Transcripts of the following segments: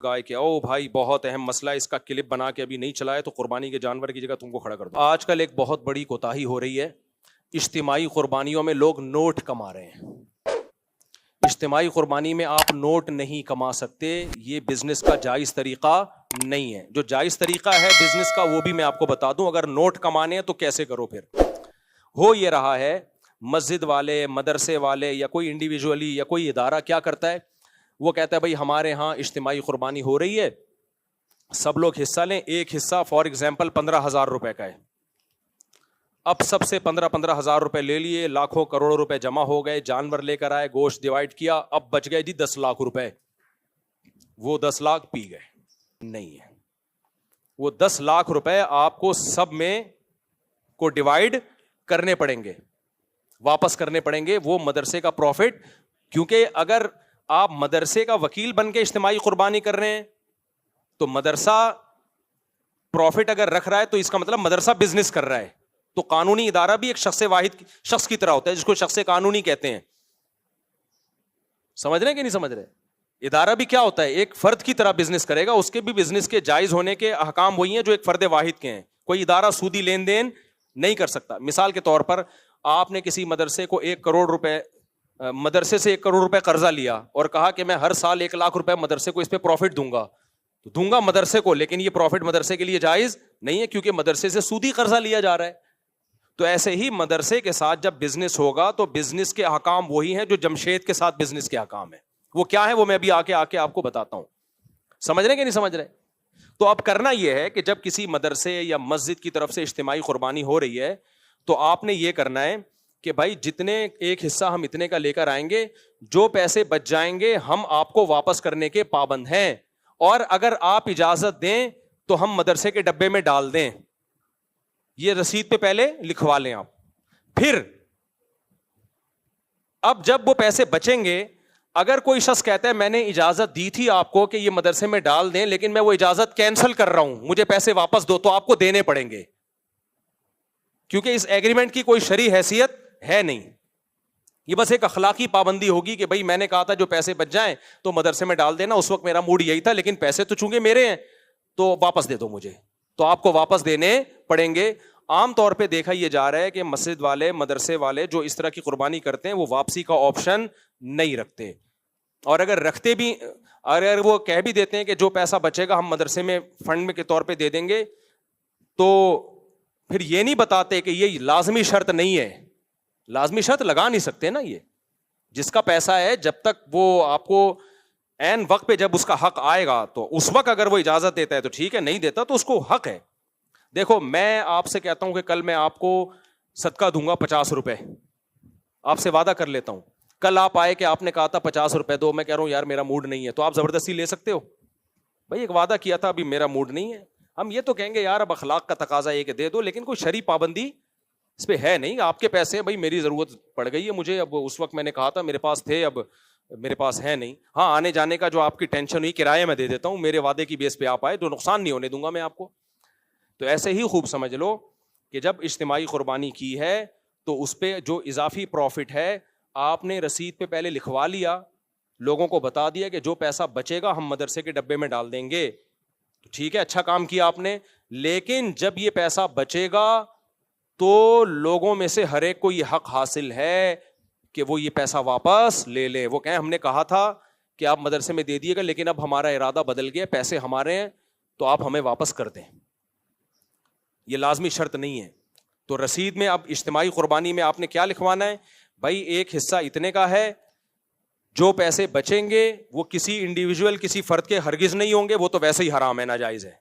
گائے کہ او بھائی بہت اہم مسئلہ ہے، اس کا کلپ بنا کے ابھی نہیں چلائے تو قربانی کے جانور کی جگہ تم کو کھڑا کر دو. آج کل ایک بہت بڑی کوتاہی ہو رہی ہے، اجتماعی قربانیوں میں لوگ نوٹ کما رہے ہیں. اجتماعی قربانی میں آپ نوٹ نہیں کما سکتے، یہ بزنس کا جائز طریقہ نہیں ہے. جو جائز طریقہ ہے بزنس کا وہ بھی میں آپ کو بتا دوں. اگر نوٹ کمانے ہیں تو کیسے کرو. پھر ہو یہ رہا ہے مسجد والے، مدرسے والے یا کوئی انڈیویجولی یا کوئی ادارہ کیا کرتا ہے، وہ کہتا ہے بھائی ہمارے ہاں اجتماعی قربانی ہو رہی ہے، سب لوگ حصہ لیں. ایک حصہ فار ایگزامپل 15,000 روپے کا ہے. اب سب سے 15,000 روپے لے لیے، لاکھوں کروڑوں روپے جمع ہو گئے، جانور لے کر آئے، گوشت ڈیوائڈ کیا، اب بچ گئے جی 10 لاکھ روپے. وہ 10 لاکھ پی گئے. نہیں ہے، وہ 10 لاکھ روپے آپ کو سب میں کو ڈیوائڈ کرنے پڑیں گے، واپس کرنے پڑیں گے. وہ مدرسے کا پروفٹ، کیونکہ اگر آپ مدرسے کا وکیل بن کے اجتماعی قربانی کر رہے ہیں تو مدرسہ پروفٹ اگر رکھ رہا ہے تو اس کا مطلب مدرسہ بزنس کر رہا ہے. تو قانونی ادارہ بھی ایک شخص واحد شخص کی طرح ہوتا ہے، جس کو شخص قانونی کہتے ہیں. سمجھ رہے ہیں کہ نہیں سمجھ رہے؟ ادارہ بھی کیا ہوتا ہے، ایک فرد کی طرح بزنس کرے گا. اس کے بھی بزنس کے جائز ہونے کے احکام وہی ہیں جو ایک فرد واحد کے ہیں. کوئی ادارہ سودی لین دین نہیں کر سکتا. مثال کے طور پر آپ نے کسی مدرسے کو 1 کروڑ روپے، مدرسے سے 1 کروڑ روپے قرضہ لیا اور کہا کہ میں ہر سال 1 لاکھ روپے مدرسے کو اس پہ پروفٹ دوں گا، تو دوں گا مدرسے کو، لیکن یہ پروفٹ مدرسے کے لیے جائز نہیں ہے کیونکہ مدرسے سے سودی قرضہ لیا جا رہا ہے. تو ایسے ہی مدرسے کے ساتھ جب بزنس ہوگا تو بزنس کے احکام وہی ہیں جو جمشید کے ساتھ بزنس کے احکام ہیں. وہ کیا ہے وہ میں ابھی آ کے آپ کو بتاتا ہوں. سمجھ رہے کہ نہیں سمجھ رہے؟ تو اب کرنا یہ ہے کہ جب کسی مدرسے یا مسجد کی طرف سے اجتماعی قربانی ہو رہی ہے تو آپ نے یہ کرنا ہے کہ بھائی جتنے ایک حصہ ہم اتنے کا لے کر آئیں گے، جو پیسے بچ جائیں گے ہم آپ کو واپس کرنے کے پابند ہیں، اور اگر آپ اجازت دیں تو ہم مدرسے کے ڈبے میں ڈال دیں. یہ رسید پہ پہلے لکھوا لیں آپ. پھر اب جب وہ پیسے بچیں گے، اگر کوئی شخص کہتا ہے میں نے اجازت دی تھی آپ کو کہ یہ مدرسے میں ڈال دیں لیکن میں وہ اجازت کینسل کر رہا ہوں، مجھے پیسے واپس دو، تو آپ کو دینے پڑیں گے، کیونکہ اس ایگریمنٹ کی کوئی شرعی حیثیت ہے نہیں. یہ بس ایک اخلاقی پابندی ہوگی کہ بھائی میں نے کہا تھا جو پیسے بچ جائیں تو مدرسے میں ڈال دینا، اس وقت میرا موڈ یہی تھا، لیکن پیسے تو چونکہ میرے ہیں تو واپس دے دو مجھے، تو آپ کو واپس دینے پڑیں گے. عام طور پہ دیکھا یہ جا رہا ہے کہ مسجد والے، مدرسے والے جو اس طرح کی قربانی کرتے ہیں وہ واپسی کا آپشن نہیں رکھتے، اور اگر رکھتے بھی، اگر وہ کہہ بھی دیتے ہیں کہ جو پیسہ بچے گا ہم مدرسے میں فنڈ کے طور پہ دے دیں گے، تو پھر یہ نہیں بتاتے کہ یہ لازمی شرط نہیں ہے. لازمی شرط لگا نہیں سکتے نا. یہ جس کا پیسہ ہے جب تک وہ آپ کو عین وقت پہ جب اس کا حق آئے گا تو اس وقت اگر وہ اجازت دیتا ہے تو ٹھیک ہے، نہیں دیتا تو اس کو حق ہے. دیکھو میں آپ سے کہتا ہوں کہ کل میں آپ کو صدقہ دوں گا 50 روپے، آپ سے وعدہ کر لیتا ہوں. کل آپ آئے کہ آپ نے کہا تھا 50 روپے دو، میں کہہ رہا ہوں یار میرا موڈ نہیں ہے، تو آپ زبردستی لے سکتے ہو؟ بھائی ایک وعدہ کیا تھا، ابھی میرا موڈ نہیں ہے. ہم یہ تو کہیں گے یار اب اخلاق کا تقاضا یہ کہ دے دو، لیکن کوئی شرعی پابندی اس پہ ہے نہیں. آپ کے پیسے بھائی میری ضرورت پڑ گئی ہے مجھے، اب اس وقت میں نے کہا تھا میرے پاس تھے، اب میرے پاس ہے نہیں. ہاں آنے جانے کا جو آپ کی ٹینشن ہوئی کرایہ میں دے دیتا ہوں، میرے وعدے کی بیس پہ آپ آئے تو نقصان نہیں ہونے دوں گا میں آپ کو. تو ایسے ہی خوب سمجھ لو کہ جب اجتماعی قربانی کی ہے تو اس پہ جو اضافی پروفٹ ہے آپ نے رسید پہ پہلے لکھوا لیا، لوگوں کو بتا دیا کہ جو پیسہ بچے گا ہم مدرسے کے ڈبے میں ڈال دیں گے. تو ٹھیک ہے، اچھا کام کیا آپ نے. لیکن جب یہ پیسہ بچے گا تو لوگوں میں سے ہر ایک کو یہ حق حاصل ہے کہ وہ یہ پیسہ واپس لے لے. وہ کہیں ہم نے کہا تھا کہ آپ مدرسے میں دے دیے گا لیکن اب ہمارا ارادہ بدل گیا، پیسے ہمارے ہیں تو آپ ہمیں واپس کر دیں. یہ لازمی شرط نہیں ہے. تو رسید میں اب اجتماعی قربانی میں آپ نے کیا لکھوانا ہے؟ بھائی ایک حصہ اتنے کا ہے، جو پیسے بچیں گے وہ کسی انڈیویجول، کسی فرد کے ہرگز نہیں ہوں گے، وہ تو ویسے ہی حرام ہے، ناجائز ہے.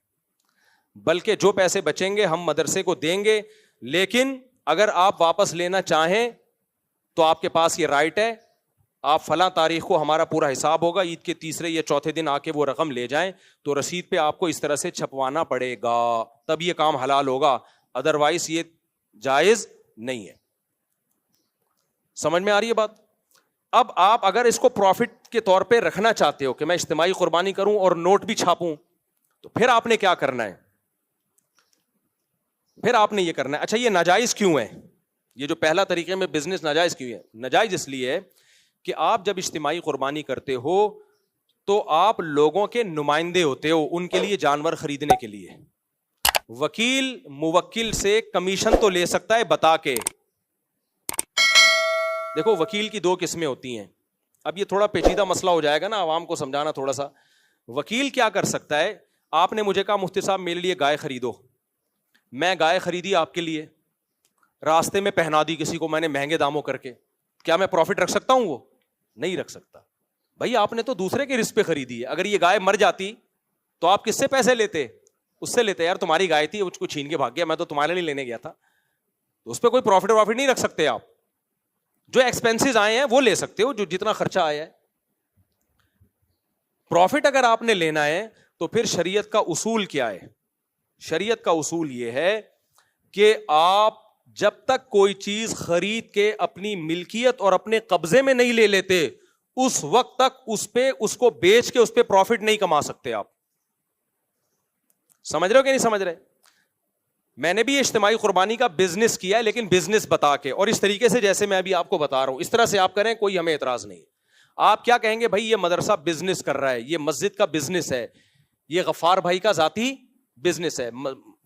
بلکہ جو پیسے بچیں گے ہم مدرسے کو دیں گے، لیکن اگر آپ واپس لینا چاہیں تو آپ کے پاس یہ رائٹ ہے، آپ فلاں تاریخ کو ہمارا پورا حساب ہوگا، عید کے تیسرے یا چوتھے دن آ کے وہ رقم لے جائیں. تو رسید پہ آپ کو اس طرح سے چھپوانا پڑے گا، تب یہ کام حلال ہوگا، ادروائز یہ جائز نہیں ہے. سمجھ میں آ رہی ہے بات؟ اب آپ اگر اس کو پروفٹ کے طور پہ رکھنا چاہتے ہو کہ میں اجتماعی قربانی کروں اور نوٹ بھی چھاپوں، تو پھر آپ نے کیا کرنا ہے؟ پھر آپ نے یہ کرنا ہے. اچھا یہ ناجائز کیوں ہے؟ یہ جو پہلا طریقے میں بزنس ناجائز کیوں ہے؟ ناجائز اس لیے ہے کہ آپ جب اجتماعی قربانی کرتے ہو تو آپ لوگوں کے نمائندے ہوتے ہو ان کے لیے جانور خریدنے کے لیے. وکیل موکل سے کمیشن تو لے سکتا ہے بتا کے. دیکھو وکیل کی دو قسمیں ہوتی ہیں. اب یہ تھوڑا پیچیدہ مسئلہ ہو جائے گا نا, عوام کو سمجھانا تھوڑا سا. وکیل کیا کر سکتا ہے, آپ نے مجھے کہا مفتی صاحب میرے لیے گائے خریدو, میں گائے خریدی آپ کے لیے, راستے میں پہنا دی کسی کو میں نے مہنگے داموں کر کے, کیا میں پروفٹ رکھ سکتا ہوں؟ وہ نہیں رکھ سکتا. بھائی آپ نے تو دوسرے کے رزق پہ خریدی ہے, اگر یہ گائے مر جاتی تو آپ کس سے پیسے لیتے؟ اس سے لیتے. یار تمہاری گائے تھی, اس کو چھین کے بھاگ گیا, میں تو تمہارے لیے لینے گیا تھا. تو اس پہ کوئی پروفٹ نہیں رکھ سکتے آپ. جو ایکسپینسز آئے ہیں وہ لے سکتے ہو, جو جتنا خرچہ آیا ہے. پروفٹ اگر آپ نے لینا ہے تو پھر شریعت کا اصول کیا ہے؟ شریعت کا اصول یہ ہے کہ آپ جب تک کوئی چیز خرید کے اپنی ملکیت اور اپنے قبضے میں نہیں لے لیتے, اس وقت تک اس کو بیچ کے اس پہ پروفٹ نہیں کما سکتے آپ. سمجھ رہے ہو کہ نہیں سمجھ رہے؟ میں نے بھی اجتماعی قربانی کا بزنس کیا ہے, لیکن بزنس بتا کے, اور اس طریقے سے جیسے میں ابھی آپ کو بتا رہا ہوں اس طرح سے آپ کریں, کوئی ہمیں اعتراض نہیں. آپ کیا کہیں گے؟ بھائی یہ مدرسہ بزنس کر رہا ہے, یہ مسجد کا بزنس ہے, یہ غفار بھائی کا ذاتی بزنس ہے.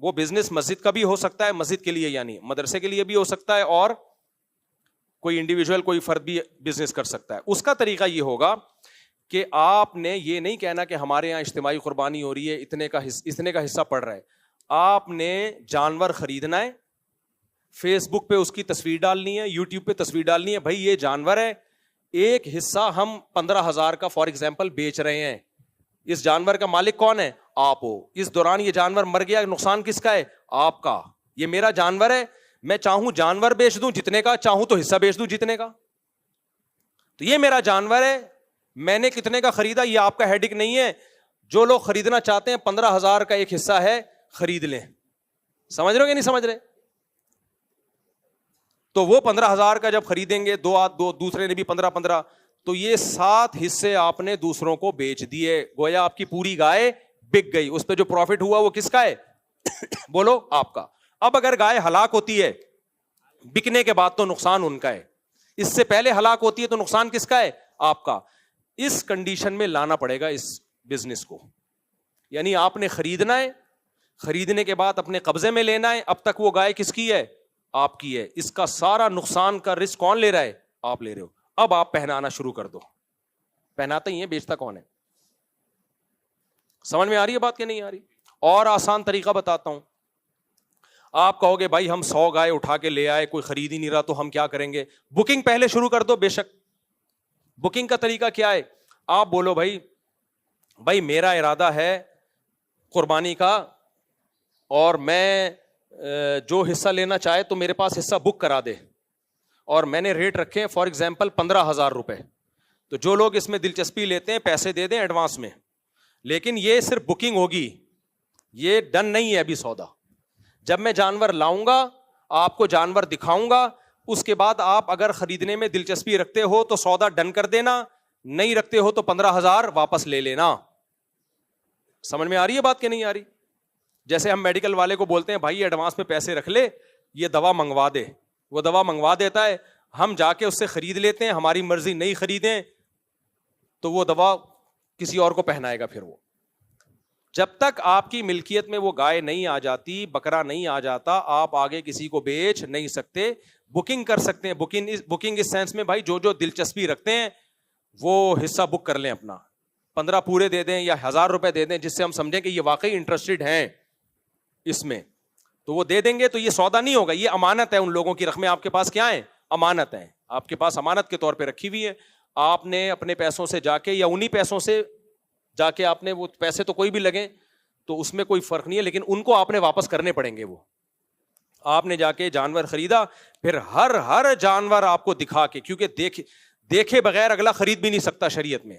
وہ بزنس مسجد کا بھی ہو سکتا ہے, مسجد کے لیے یعنی مدرسے کے لیے بھی ہو سکتا ہے, اور کوئی انڈیویجول کوئی فرد بھی بزنس کر سکتا ہے. اس کا طریقہ یہ ہوگا کہ آپ نے یہ نہیں کہنا کہ ہمارے یہاں اجتماعی قربانی ہو رہی ہے, اتنے کا حصہ پڑ رہا ہے. آپ نے جانور خریدنا ہے, فیس بک پہ اس کی تصویر ڈالنی ہے, یوٹیوب پہ تصویر ڈالنی ہے, بھائی یہ جانور ہے, ایک حصہ ہم 15,000 کا فار ایگزامپل بیچ رہے ہیں. اس جانور کا مالک کون ہے؟ آپ ہو. اس دوران یہ جانور مر گیا, نقصان کس کا ہے؟ آپ کا. یہ میرا جانور ہے, میں چاہوں جانور بیچ دوں جتنے کا, چاہوں تو حصہ بیچ دوں جتنے کا. تو یہ میرا جانور ہے, میں نے کتنے کا خریدا یہ آپ کا ہیڈک نہیں ہے. جو لوگ خریدنا چاہتے ہیں 15,000 کا ایک حصہ ہے, خرید لیں. سمجھ رہے ہو کہ نہیں سمجھ رہے؟ تو وہ 15,000 کا جب خریدیں گے, دو دوسرے نے بھی 15, تو یہ 7 حصے آپ نے دوسروں کو بیچ دیے, گویا آپ کی پوری گائے بک گئی. اس پہ جو پروفٹ ہوا وہ کس کا ہے؟ بولو آپ کا. اب اگر گائے ہلاک ہوتی ہے بکنے کے بعد تو نقصان ان کا ہے, اس سے پہلے ہلاک ہوتی ہے تو نقصان کس کا ہے؟ آپ کا. اس کنڈیشن میں لانا پڑے گا اس بزنس کو, یعنی آپ نے خریدنا ہے, خریدنے کے بعد اپنے قبضے میں لینا ہے. اب تک وہ گائے کس کی ہے؟ آپ کی ہے. اس کا سارا نقصان کا رسک کون لے رہا ہے؟ آپ لے رہے ہو. اب آپ پہنانا شروع کر دو. پہناتے ہی ہیں, بیچتا کون ہے؟ سمجھ میں آ رہی ہے بات کہ نہیں آ رہی؟ اور آسان طریقہ بتاتا ہوں. آپ کہو گے بھائی ہم 100 گائے اٹھا کے لے آئے, کوئی خرید ہی نہیں رہا, تو ہم کیا کریں گے؟ بکنگ پہلے شروع کر دو. بے شک بکنگ کا طریقہ کیا ہے؟ آپ بولو بھائی میرا ارادہ ہے قربانی کا, اور میں جو حصہ لینا چاہے تو میرے پاس حصہ بک کرا دے, اور میں نے ریٹ رکھے فار ایگزامپل 15,000 روپے. تو جو لوگ اس میں دلچسپی لیتے ہیں پیسے دے دیں ایڈوانس میں, لیکن یہ صرف بکنگ ہوگی, یہ ڈن نہیں ہے ابھی سودا. جب میں جانور لاؤں گا, آپ کو جانور دکھاؤں گا, اس کے بعد آپ اگر خریدنے میں دلچسپی رکھتے ہو تو سودا ڈن کر دینا, نہیں رکھتے ہو تو 15,000 واپس لے لینا. سمجھ میں آ رہی ہے بات کہ نہیں آ رہی؟ جیسے ہم میڈیکل والے کو بولتے ہیں بھائی ایڈوانس میں پیسے رکھ لے, یہ دوا منگوا دے, وہ دوا منگوا دیتا ہے, ہم جا کے اس سے خرید لیتے ہیں, ہماری مرضی نہیں خریدیں تو وہ دوا کسی اور کو پہنائے گا. پھر وہ جب تک آپ کی ملکیت میں وہ گائے نہیں آ جاتی, بکرا نہیں آ جاتا, آپ آگے کسی کو بیچ نہیں سکتے. بکنگ کر سکتے ہیں, بکنگ اس سینس میں بھائی جو دلچسپی رکھتے ہیں وہ حصہ بک کر لیں اپنا, 15 پورے دے دیں یا 1,000 روپے دے دیں, جس سے ہم سمجھیں کہ یہ واقعی انٹرسٹڈ ہیں اس میں, تو وہ دے دیں گے. تو یہ سودا نہیں ہوگا, یہ امانت ہے. ان لوگوں کی رقمیں آپ کے پاس کیا ہیں؟ امانت ہیں. آپ کے پاس امانت کے طور پہ رکھی ہوئی ہے. آپ نے اپنے پیسوں سے جا کے یا انہی پیسوں سے جا کے, آپ نے وہ پیسے تو کوئی بھی لگیں تو اس میں کوئی فرق نہیں ہے, لیکن ان کو آپ نے واپس کرنے پڑیں گے. وہ آپ نے جا کے جانور خریدا, پھر ہر جانور آپ کو دکھا کے, کیونکہ دیکھے بغیر اگلا خرید بھی نہیں سکتا شریعت میں.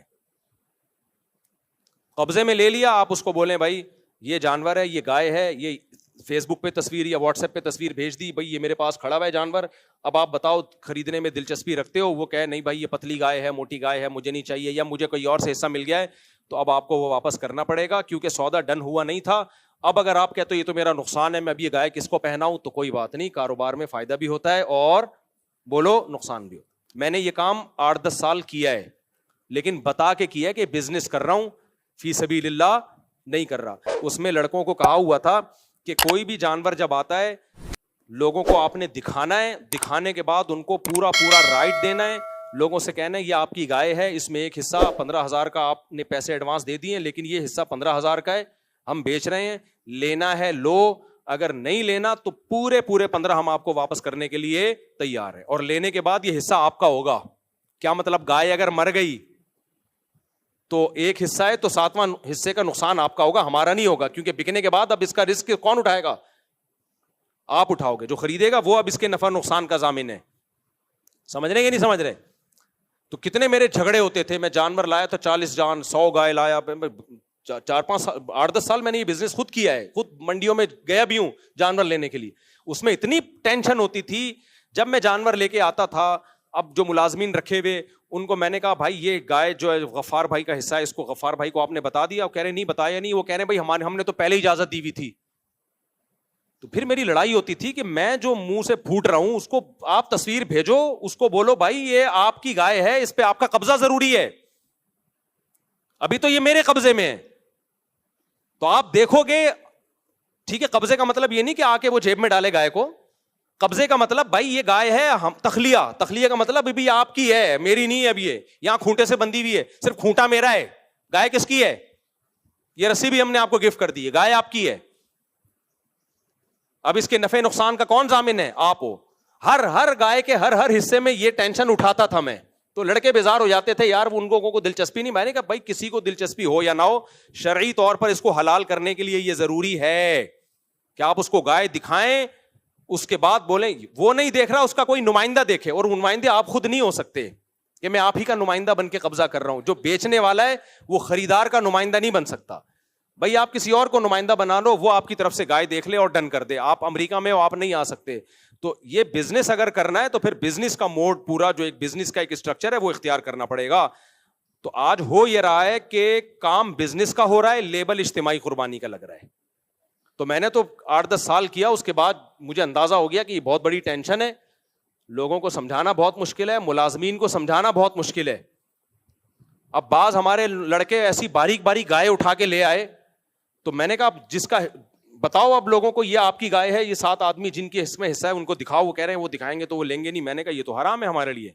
قبضے میں لے لیا, آپ اس کو بولیں بھائی یہ جانور ہے, یہ گائے ہے, یہ فیس بک پہ تصویر یا واٹس ایپ پہ تصویر بھیج دی, بھائی یہ میرے پاس کھڑا ہوا ہے جانور, اب آپ بتاؤ خریدنے میں دلچسپی رکھتے ہو؟ وہ کہے نہیں بھائی یہ پتلی گائے ہے, موٹی گائے ہے, مجھے نہیں چاہیے, یا مجھے کوئی اور سے حصہ مل گیا ہے, تو اب آپ کو وہ واپس کرنا پڑے گا, کیونکہ سودا ڈن ہوا نہیں تھا. اب اگر آپ کہتے ہو یہ تو میرا نقصان ہے, میں اب یہ گائے کس کو پہناؤں, تو کوئی بات نہیں, کاروبار میں فائدہ بھی ہوتا ہے اور بولو نقصان بھی ہوتا ہے. میں نے یہ کام 8-10 سال کیا ہے, لیکن بتا کے کیا کہ بزنس کر رہا ہوں, فی سبیل اللہ نہیں کر رہا. اس میں لڑکوں کو کہا ہوا تھا کہ کوئی بھی جانور جب آتا ہے لوگوں کو آپ نے دکھانا ہے, دکھانے کے بعد ان کو پورا رائٹ دینا ہے, لوگوں سے کہنا ہے یہ آپ کی گائے ہے, اس میں ایک حصہ 15,000 کا آپ نے پیسے ایڈوانس دے دیے, لیکن یہ حصہ 15,000 کا ہے, ہم بیچ رہے ہیں, لینا ہے لو, اگر نہیں لینا تو پورے 15 ہم آپ کو واپس کرنے کے لیے تیار ہیں, اور لینے کے بعد یہ حصہ آپ کا ہوگا. کیا مطلب, گائے اگر مر گئی تو ایک حصہ ہے تو 7واں حصے کا نقصان آپ کا ہوگا, ہمارا نہیں ہوگا, کیونکہ بکنے کے بعد اب اس کا رسک کون اٹھائے گا, آپ اٹھاؤ گے, جو خریدے گا وہ اب اس کے نفع نقصان کا ضامن ہے. سمجھ رہے کہ نہیں سمجھ رہے؟ تو کتنے میرے جھگڑے ہوتے تھے, میں جانور لایا تو 40 جان 100 گائے لایا, 4-5 8-10 سال میں نے یہ بزنس خود کیا ہے, خود منڈیوں میں گیا بھی ہوں جانور لینے کے لیے. اس میں اتنی ٹینشن ہوتی تھی جب میں جانور لے کے آتا تھا. اب جو ملازمین رکھے ہوئے ان کو میں نے کہا بھائی یہ گائے جو ہے غفار بھائی کا حصہ ہے, اس کو غفار بھائی کو آپ نے بتا دیا؟ وہ کہہ رہے نہیں بتایا نہیں. وہ کہہ رہے بھائی ہم نے تو پہلے اجازت دی ہوئی تھی. تو پھر میری لڑائی ہوتی تھی کہ میں جو منہ سے پھوٹ رہا ہوں اس کو آپ تصویر بھیجو, اس کو بولو بھائی یہ آپ کی گائے ہے, اس پہ آپ کا قبضہ ضروری ہے, ابھی تو یہ میرے قبضے میں ہے. تو آپ دیکھو گے, ٹھیک ہے, قبضے کا مطلب یہ نہیں کہ آ کے وہ جیب میں ڈالے گائے کو, قبضے کا مطلب بھائی یہ گائے ہے, ہم تخلیہ کا مطلب ابھی آپ کی ہے, میری نہیں ہے. اب یہ یہاں کھونٹے سے بندھی ہوئی ہے, صرف کھونٹا میرا ہے, گائے کس کی ہے؟ یہ رسی بھی ہم نے آپ کو گفٹ کر دی ہے, گائے آپ کی ہے. اب اس کے نفع نقصان کا کون ضامن ہے؟ آپ ہو. ہر گائے کے ہر حصے میں یہ ٹینشن اٹھاتا تھا میں. تو لڑکے بیزار ہو جاتے تھے یار, ان کو دلچسپی نہیں. میں نے کہا بھائی کسی کو دلچسپی ہو یا نہ ہو, شرعی طور پر اس کو حلال کرنے کے لیے یہ ضروری ہے کہ آپ اس کو گائے دکھائیں, اس کے بعد بولیں. وہ نہیں دیکھ رہا, اس کا کوئی نمائندہ دیکھے, اور نمائندے آپ خود نہیں ہو سکتے کہ میں آپ ہی کا نمائندہ بن کے قبضہ کر رہا ہوں. جو بیچنے والا ہے وہ خریدار کا نمائندہ نہیں بن سکتا. بھائی آپ کسی اور کو نمائندہ بنا لو, وہ آپ کی طرف سے گائے دیکھ لے اور ڈن کر دے. آپ امریکہ میں ہو, آپ نہیں آ سکتے. تو یہ بزنس اگر کرنا ہے تو پھر بزنس کا موڈ, پورا جو ایک بزنس کا ایک اسٹرکچر ہے وہ اختیار کرنا پڑے گا. تو آج ہو یہ رہا ہے کہ کام بزنس کا ہو رہا ہے, لیبل اجتماعی قربانی کا لگ رہا ہے. تو میں نے تو 8-10 سال کیا, اس کے بعد مجھے اندازہ ہو گیا کہ یہ بہت بڑی ٹینشن ہے, لوگوں کو سمجھانا بہت مشکل ہے, ملازمین کو سمجھانا بہت مشکل ہے. اب بعض ہمارے لڑکے ایسی باریک گائے اٹھا کے لے آئے, تو میں نے کہا جس کا بتاؤ اب لوگوں کو یہ آپ کی گائے ہے, یہ 7 آدمی جن کے اس میں حصہ ہے ان کو دکھاؤ. وہ کہہ رہے ہیں وہ دکھائیں گے تو وہ لیں گے نہیں. میں نے کہا یہ تو حرام ہے ہمارے لیے,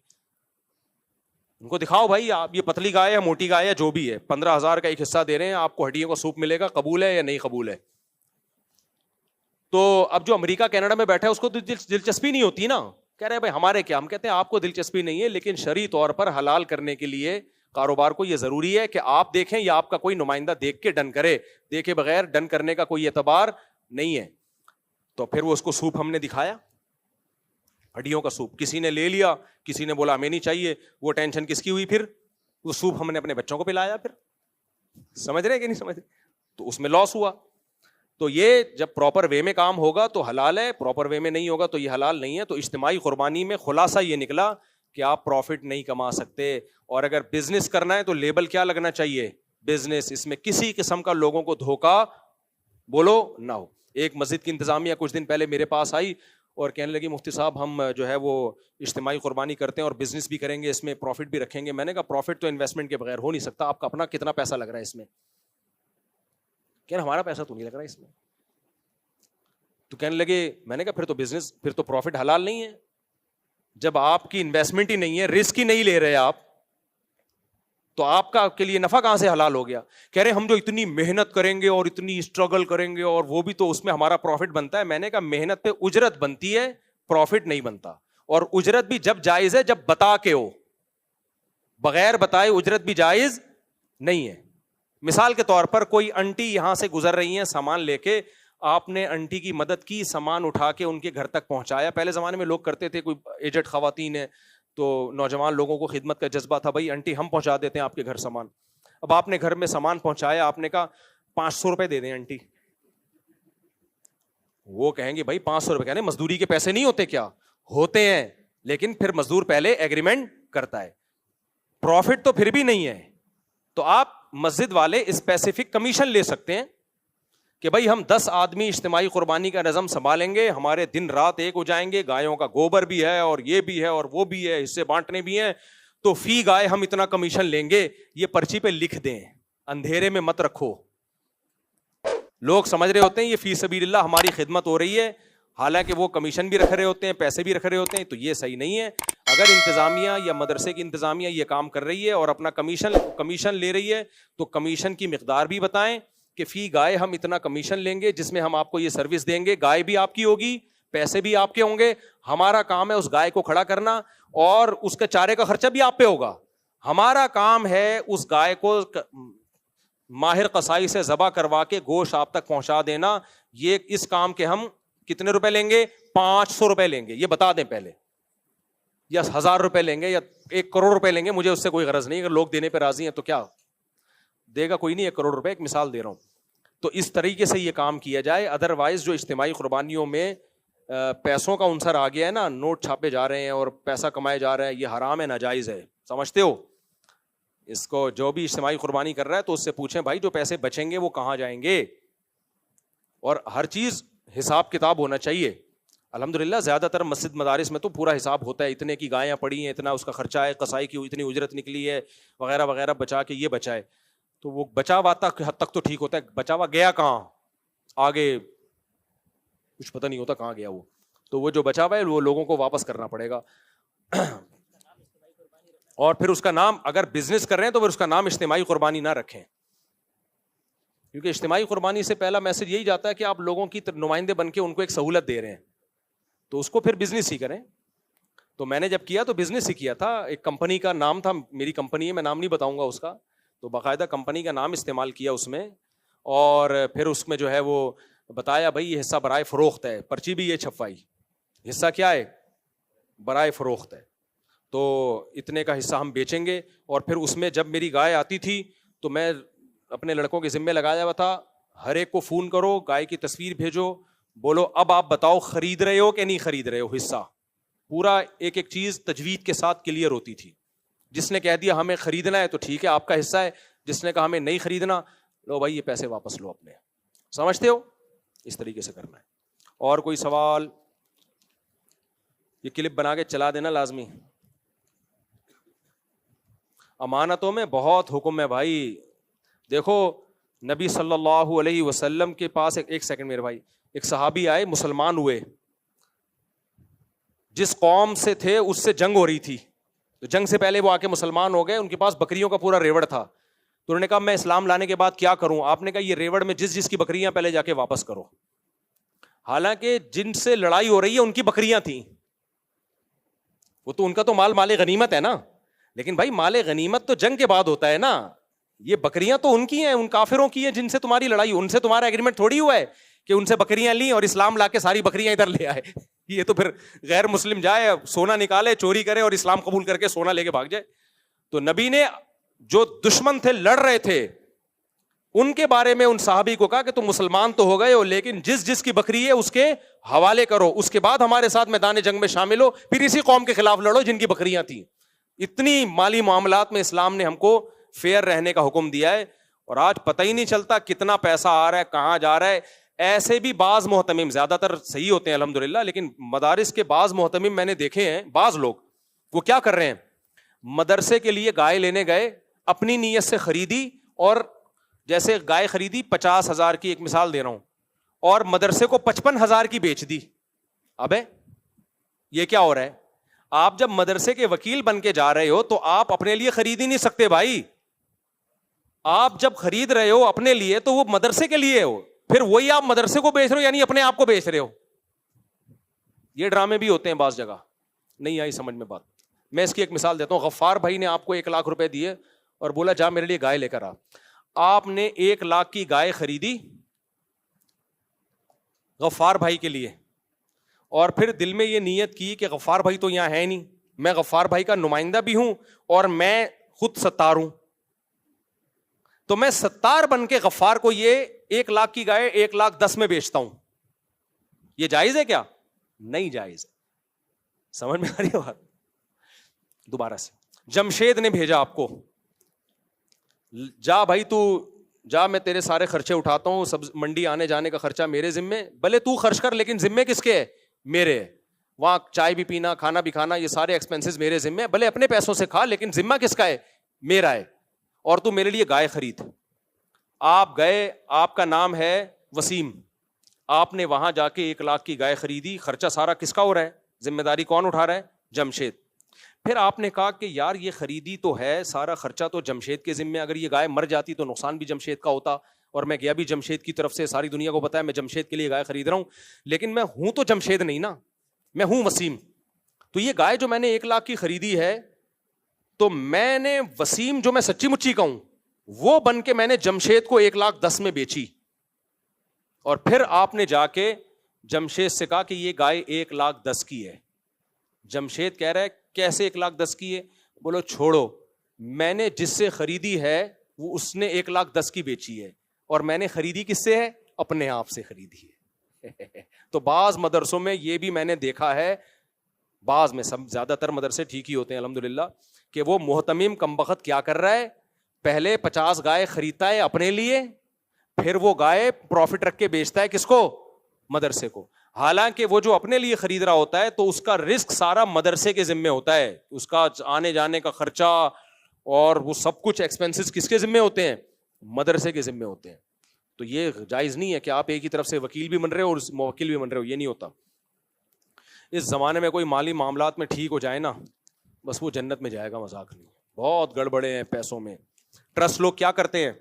ان کو دکھاؤ بھائی آپ یہ پتلی گائے ہے, موٹی گائے ہے, جو بھی ہے, 15,000 کا ایک حصہ دے رہے ہیں, آپ کو ہڈیوں کا سوپ ملے گا, قبول ہے یا نہیں قبول ہے؟ تو اب جو امریکہ کینیڈا میں بیٹھا ہے اس کو تو دلچسپی نہیں ہوتی نا, کہہ رہے ہیں بھائی ہمارے کیا. ہم کہتے ہیں آپ کو دلچسپی نہیں ہے, لیکن شرعی طور پر حلال کرنے کے لیے کاروبار کو یہ ضروری ہے کہ آپ دیکھیں یا آپ کا کوئی نمائندہ دیکھ کے ڈن کرے, دیکھے بغیر ڈن کرنے کا کوئی اعتبار نہیں ہے. تو پھر وہ اس کو سوپ ہم نے دکھایا, ہڈیوں کا سوپ, کسی نے لے لیا, کسی نے بولا ہمیں نہیں چاہیے. وہ ٹینشن کس کی ہوئی؟ پھر وہ سوپ ہم نے اپنے بچوں کو پلایا. پھر سمجھ رہے کہ نہیں سمجھ رہے؟ تو اس میں لاس ہوا. تو یہ جب پراپر وے میں کام ہوگا تو حلال ہے, پراپر وے میں نہیں ہوگا تو یہ حلال نہیں ہے. تو اجتماعی قربانی میں خلاصہ یہ نکلا کہ آپ پروفٹ نہیں کما سکتے, اور اگر بزنس کرنا ہے تو لیبل کیا لگنا چاہیے؟ بزنس. اس میں کسی قسم کا لوگوں کو دھوکا بولو نہ ہو. ایک مسجد کی انتظامیہ کچھ دن پہلے میرے پاس آئی اور کہنے لگی مفتی صاحب ہم جو ہے وہ اجتماعی قربانی کرتے ہیں اور بزنس بھی کریں گے, اس میں پروفٹ بھی رکھیں گے. میں نے کہا پروفٹ تو انویسٹمنٹ کے بغیر ہو نہیں سکتا, آپ کا اپنا کتنا پیسہ لگ رہا ہے اس میں؟ کہنا ہمارا پیسہ تو نہیں لگ رہا اس میں. تو کہنے لگے, میں نے کہا پھر تو بزنس, پھر تو پروفٹ حلال نہیں ہے. جب آپ کی انویسٹمنٹ ہی نہیں ہے, رسک ہی نہیں لے رہے آپ, تو آپ کا کے لیے نفع کہاں سے حلال ہو گیا؟ کہہ رہے ہم جو اتنی محنت کریں گے اور اتنی اسٹرگل کریں گے اور وہ بھی تو اس میں ہمارا پروفٹ بنتا ہے. میں نے کہا محنت پہ اجرت بنتی ہے, پروفٹ نہیں بنتا. اور اجرت بھی جب جائز ہے جب بتا کے ہو, بغیر بتائے اجرت بھی جائز نہیں ہے. مثال کے طور پر کوئی انٹی یہاں سے گزر رہی ہیں سامان لے کے, آپ نے انٹی کی مدد کی, سامان اٹھا کے ان کے گھر تک پہنچایا. پہلے زمانے میں لوگ کرتے تھے, کوئی ایجڈ خواتین ہیں تو نوجوان لوگوں کو خدمت کا جذبہ تھا, بھائی انٹی ہم پہنچا دیتے ہیں آپ کے گھر سامان. اب آپ نے گھر میں سامان پہنچایا, آپ نے کہا 500 روپے دے دیں انٹی. وہ کہیں گے بھائی 500 روپے, کہنے مزدوری کے پیسے نہیں ہوتے کیا؟ ہوتے ہیں, لیکن پھر مزدور پہلے ایگریمنٹ کرتا ہے, پروفٹ تو پھر بھی نہیں ہے. تو آپ مسجد والے اسپیسیفک کمیشن لے سکتے ہیں کہ بھائی ہم 10 آدمی اجتماعی قربانی کا نظم سنبھالیں گے, ہمارے دن رات ایک ہو جائیں گے, گایوں کا گوبر بھی ہے اور یہ بھی ہے اور وہ بھی ہے, حصے بانٹنے بھی ہیں, تو فی گائے ہم اتنا کمیشن لیں گے, یہ پرچی پہ لکھ دیں, اندھیرے میں مت رکھو. لوگ سمجھ رہے ہوتے ہیں یہ فی سبیل اللہ ہماری خدمت ہو رہی ہے, حالانکہ وہ کمیشن بھی رکھ رہے ہوتے ہیں, پیسے بھی رکھ رہے ہوتے ہیں. تو یہ صحیح نہیں ہے. اگر انتظامیہ یا مدرسے کی انتظامیہ یہ کام کر رہی ہے اور اپنا کمیشن لے رہی ہے, تو کمیشن کی مقدار بھی بتائیں کہ فی گائے ہم اتنا کمیشن لیں گے جس میں ہم آپ کو یہ سروس دیں گے. گائے بھی آپ کی ہوگی, پیسے بھی آپ کے ہوں گے, ہمارا کام ہے اس گائے کو کھڑا کرنا اور اس کے چارے کا خرچہ بھی آپ پہ ہوگا. ہمارا کام ہے اس گائے کو ماہر قصائی سے ذبح کروا کے گوشت آپ تک پہنچا دینا. یہ اس کام کے ہم کتنے روپے لیں گے؟ 500 روپے لیں گے, یہ بتا دیں پہلے, یا 1000 روپے لیں گے یا 1 کروڑ روپے لیں گے, مجھے اس سے کوئی غرض نہیں. اگر لوگ دینے پہ راضی ہیں تو کیا دے گا, کوئی نہیں, 1 کروڑ روپے, ایک مثال دے رہا ہوں. تو اس طریقے سے یہ کام کیا جائے. ادروائز جو اجتماعی قربانیوں میں پیسوں کا عنصر آ گیا ہے نا, نوٹ چھاپے جا رہے ہیں اور پیسہ کمائے جا رہے ہیں, یہ حرام ہے, ناجائز ہے. سمجھتے ہو؟ اس کو جو بھی اجتماعی قربانی کر رہا ہے تو اس سے پوچھیں بھائی جو پیسے بچیں گے وہ کہاں جائیں گے, اور ہر چیز حساب کتاب ہونا چاہیے. الحمدللہ زیادہ تر مسجد مدارس میں تو پورا حساب ہوتا ہے, اتنے کی گایاں پڑی ہیں, اتنا اس کا خرچہ ہے, قصائی کی اتنی اجرت نکلی ہے, وغیرہ وغیرہ, بچا کے یہ بچائے. تو وہ بچا ہوا حد تک تو ٹھیک ہوتا ہے, بچا ہوا گیا کہاں, آگے کچھ پتہ نہیں ہوتا کہاں گیا وہ. تو وہ جو بچا ہوا ہے وہ لوگوں کو واپس کرنا پڑے گا. اور پھر اس کا نام, اگر بزنس کر رہے ہیں تو پھر اس کا نام اجتماعی قربانی نہ رکھیں, کیونکہ اجتماعی قربانی سے پہلا میسج یہی جاتا ہے کہ آپ لوگوں کی نمائندے بن کے ان کو ایک سہولت دے رہے ہیں, تو اس کو پھر بزنس ہی کریں. تو میں نے جب کیا تو بزنس ہی کیا تھا. ایک کمپنی کا نام تھا, میری کمپنی ہے, میں نام نہیں بتاؤں گا اس کا, تو باقاعدہ کمپنی کا نام استعمال کیا اس میں, اور پھر اس میں جو ہے وہ بتایا بھائی یہ حصہ برائے فروخت ہے, پرچی بھی یہ چھپوائی, حصہ کیا ہے, برائے فروخت ہے, تو اتنے کا حصہ ہم بیچیں گے. اور پھر اس میں جب میری گائے آتی تھی تو میں اپنے لڑکوں کے ذمے لگایا ہوا تھا, ہر ایک کو فون کرو, گائے کی تصویر بھیجو, بولو اب آپ بتاؤ خرید رہے ہو کہ نہیں خرید رہے ہو. حصہ پورا ایک ایک چیز تجوید کے ساتھ کلیئر ہوتی تھی. جس نے کہہ دیا ہمیں خریدنا ہے تو ٹھیک ہے آپ کا حصہ ہے, جس نے کہا ہمیں نہیں خریدنا, لو بھائی یہ پیسے واپس لو اپنے. سمجھتے ہو؟ اس طریقے سے کرنا ہے. اور کوئی سوال؟ یہ کلپ بنا کے چلا دینا لازمی. امانتوں میں بہت حکم ہے بھائی. دیکھو نبی صلی اللہ علیہ وسلم کے پاس ایک سیکنڈ میرے بھائی, ایک صحابی آئے, مسلمان ہوئے, جس قوم سے تھے اس سے جنگ ہو رہی تھی, تو جنگ سے پہلے وہ آ کے مسلمان ہو گئے. ان کے پاس بکریوں کا پورا ریوڑ تھا, تو انہوں نے کہا میں اسلام لانے کے بعد کیا کروں؟ آپ نے کہا یہ ریوڑ میں جس کی بکریاں پہلے جا کے واپس کرو. حالانکہ جن سے لڑائی ہو رہی ہے ان کی بکریاں تھیں, وہ تو ان کا تو مال غنیمت ہے نا, لیکن بھائی مال غنیمت تو جنگ کے بعد ہوتا ہے نا. یہ بکریاں تو ان کی ہیں, ان کافروں کی ہیں جن سے تمہاری لڑائی, ان سے تمہارا ایگریمنٹ تھوڑی ہوا ہے کہ ان سے بکریاں لیں اور اسلام لا کے ساری بکریاں ادھر لے آئے. یہ تو پھر غیر مسلم جائے, سونا نکالے, چوری کرے اور اسلام قبول کر کے سونا لے کے بھاگ جائے. تو نبی نے جو دشمن تھے, لڑ رہے تھے, ان کے بارے میں ان صحابی کو کہا کہ تم مسلمان تو ہو گئے ہو, لیکن جس کی بکری ہے اس کے حوالے کرو, اس کے بعد ہمارے ساتھ میدان جنگ میں شامل ہو, پھر اسی قوم کے خلاف لڑو جن کی بکریاں تھیں. اتنی مالی معاملات میں اسلام نے ہم کو فیئر رہنے کا حکم دیا ہے. اور آج پتہ ہی نہیں چلتا کتنا پیسہ آ رہا ہے, کہاں جا رہا ہے. ایسے بھی بعض محتمم, زیادہ تر صحیح ہوتے ہیں الحمدللہ, لیکن مدارس کے بعض محتمم میں نے دیکھے ہیں, بعض لوگ وہ کیا کر رہے ہیں, مدرسے کے لیے گائے لینے گئے, اپنی نیت سے خریدی, اور جیسے گائے خریدی 50,000 کی, ایک مثال دے رہا ہوں, اور مدرسے کو 55,000 کی بیچ دی. ابے یہ کیا ہو رہا ہے؟ آپ جب مدرسے کے وکیل بن کے جا رہے ہو تو آپ اپنے لیے خرید ہی نہیں سکتے بھائی. آپ جب خرید رہے ہو اپنے لیے تو وہ مدرسے کے لیے ہو, پھر وہی آپ مدرسے کو بیچ رہے ہو, یعنی اپنے آپ کو بیچ رہے ہو. یہ ڈرامے بھی ہوتے ہیں بعض جگہ. نہیں آئی سمجھ میں بات؟ میں اس کی ایک مثال دیتا ہوں. غفار بھائی نے آپ کو 1 لاکھ روپے دیے اور بولا جا میرے لیے گائے لے کر آ. آپ نے 1 لاکھ کی گائے خریدی غفار بھائی کے لیے, اور پھر دل میں یہ نیت کی کہ غفار بھائی تو یہاں ہے نہیں, میں غفار بھائی کا نمائندہ بھی ہوں اور میں خود ستار ہوں, تو میں ستار بن کے غفار کو یہ 1 لاکھ کی گائے 1,10,000 میں بیچتا ہوں. یہ جائز ہے کیا؟ نہیں جائز. سمجھ میں آ رہی ہے بات؟ دوبارہ سے جمشید نے بھیجا آپ کو, جا بھائی تو جا, میں تیرے سارے خرچے اٹھاتا ہوں, سب منڈی آنے جانے کا خرچہ میرے ذمے, بھلے تو خرچ کر لیکن ذمے کس کے ہے؟ میرے. وہاں چائے بھی پینا, کھانا بھی کھانا, یہ سارے ایکسپینسز میرے ذمہ, بھلے اپنے پیسوں سے کھا, لیکن ذمہ کس کا ہے؟ میرا ہے. اور تو میرے لیے گائے خرید. آپ گئے, آپ کا نام ہے وسیم, آپ نے وہاں جا کے 1 لاکھ کی گائے خریدی, خرچہ سارا کس کا ہو رہا ہے؟ ذمہ داری کون اٹھا رہا ہے؟ جمشید. پھر آپ نے کہا کہ یار یہ خریدی تو ہے, سارا خرچہ تو جمشید کے ذمہ, اگر یہ گائے مر جاتی تو نقصان بھی جمشید کا ہوتا, اور میں گیا بھی جمشید کی طرف سے, ساری دنیا کو پتا ہے میں جمشید کے لیے گائے خرید رہا ہوں, لیکن میں ہوں تو جمشید نہیں نا, میں ہوں وسیم. تو یہ گائے جو میں نے 1 لاکھ کی خریدی ہے, تو میں نے وسیم جو میں سچی مچی کا ہوں وہ بن کے میں نے جمشید کو 1,10,000 میں بیچی. اور پھر آپ نے جا کے جمشید سے کہا کہ یہ گائے 1,10,000 کی ہے. جمشید کہہ رہا ہے کیسے 1,10,000 کی ہے؟ بولو چھوڑو, میں نے جس سے خریدی ہے وہ اس نے 1,10,000 کی بیچی ہے, اور میں نے خریدی کس سے ہے؟ اپنے آپ سے خریدی ہے. تو بعض مدرسوں میں یہ بھی میں نے دیکھا ہے, بعض میں, سب زیادہ تر مدرسے ٹھیک ہی ہوتے ہیں الحمدللہ, کہ وہ محتمم کمبخت کیا کر رہا ہے, پہلے 50 گائے خریدتا ہے اپنے لیے, پھر وہ گائے پروفٹ رکھ کے بیچتا ہے کس کو؟ مدرسے کو. حالانکہ وہ جو اپنے لیے خرید رہا ہوتا ہے تو اس کا رسک سارا مدرسے کے ذمہ ہوتا ہے, اس کا آنے جانے کا خرچہ اور وہ سب کچھ ایکسپینسز کس کے ذمہ ہوتے ہیں؟ مدرسے کے ذمہ ہوتے ہیں. تو یہ جائز نہیں ہے کہ آپ ایک ہی طرف سے وکیل بھی بن رہے ہو اور موکل بھی بن رہے ہو, یہ نہیں ہوتا. اس زمانے میں کوئی مالی معاملات میں ٹھیک ہو جائے نا, بس وہ جنت میں جائے گا, مذاق نہیں. بہت گڑبڑے ہیں پیسوں میں. ٹرسٹ لوگ کیا کرتے ہیں,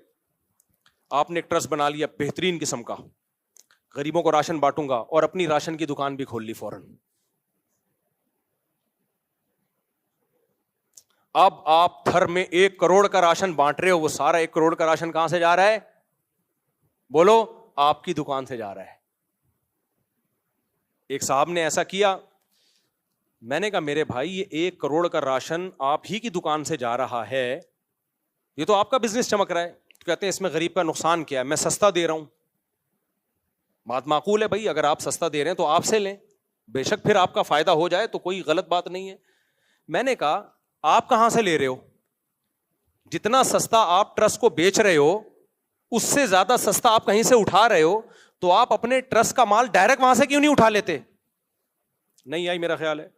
آپ نے ایک ٹرسٹ بنا لیا بہترین قسم کا, غریبوں کو راشن بانٹوں گا, اور اپنی راشن کی دکان بھی کھول لی فوراً. اب آپ تھر میں 1 کروڑ کا راشن بانٹ رہے ہو, وہ سارا 1 کروڑ کا راشن کہاں سے جا رہا ہے؟ بولو, آپ کی دکان سے جا رہا ہے. ایک صاحب نے ایسا کیا, میں نے کہا میرے بھائی یہ 1 کروڑ کا راشن آپ ہی کی دکان سے جا رہا ہے, یہ تو آپ کا بزنس چمک رہا ہے. کہتے ہیں اس میں غریب کا نقصان کیا ہے, میں سستا دے رہا ہوں. بات معقول ہے بھائی, اگر آپ سستا دے رہے ہیں تو آپ سے لیں, بے شک پھر آپ کا فائدہ ہو جائے تو کوئی غلط بات نہیں ہے. میں نے کہا آپ کہاں سے لے رہے ہو؟ جتنا سستا آپ ٹرسٹ کو بیچ رہے ہو اس سے زیادہ سستا آپ کہیں سے اٹھا رہے ہو, تو آپ اپنے ٹرسٹ کا مال ڈائریکٹ وہاں سے کیوں نہیں اٹھا لیتے؟ نہیں آئی میرا خیال ہے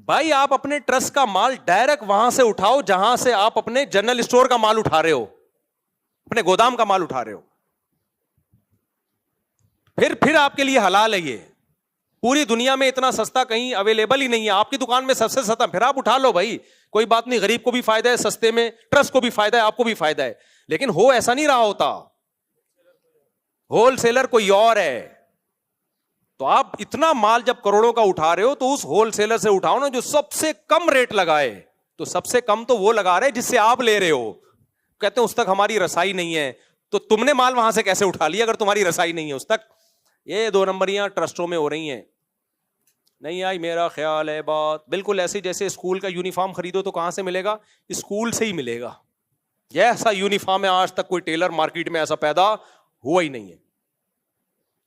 بھائی, آپ اپنے ٹرسٹ کا مال ڈائریکٹ وہاں سے اٹھاؤ جہاں سے آپ اپنے جنرل اسٹور کا مال اٹھا رہے ہو, اپنے گودام کا مال اٹھا رہے ہو. پھر آپ کے لیے حلال ہے. یہ پوری دنیا میں اتنا سستا کہیں اویلیبل ہی نہیں ہے, آپ کی دکان میں سب سے سستا, پھر آپ اٹھا لو بھائی, کوئی بات نہیں, غریب کو بھی فائدہ ہے سستے میں, ٹرسٹ کو بھی فائدہ ہے, آپ کو بھی فائدہ ہے. لیکن ہو ایسا نہیں رہا ہوتا, ہول سیلر کوئی اور ہے. تو آپ اتنا مال جب کروڑوں کا اٹھا رہے ہو تو اس ہول سیلر سے اٹھاؤ نا جو سب سے کم ریٹ لگائے. تو سب سے کم تو وہ لگا رہے جس سے آپ لے رہے ہو. کہتے ہیں اس تک ہماری رسائی نہیں ہے, تو تم نے مال وہاں سے کیسے اٹھا لیا اگر تمہاری رسائی نہیں ہے اس تک؟ یہ 2 نمبریاں ٹرسٹوں میں ہو رہی ہیں. نہیں آئی میرا خیال ہے بات. بالکل ایسے جیسے اسکول کا یونیفارم خریدو تو کہاں سے ملے گا؟ اسکول سے ہی ملے گا. یہ ایسا یونیفارم ہے, آج تک کوئی ٹیلر مارکیٹ میں ایسا پیدا ہوا ہی نہیں ہے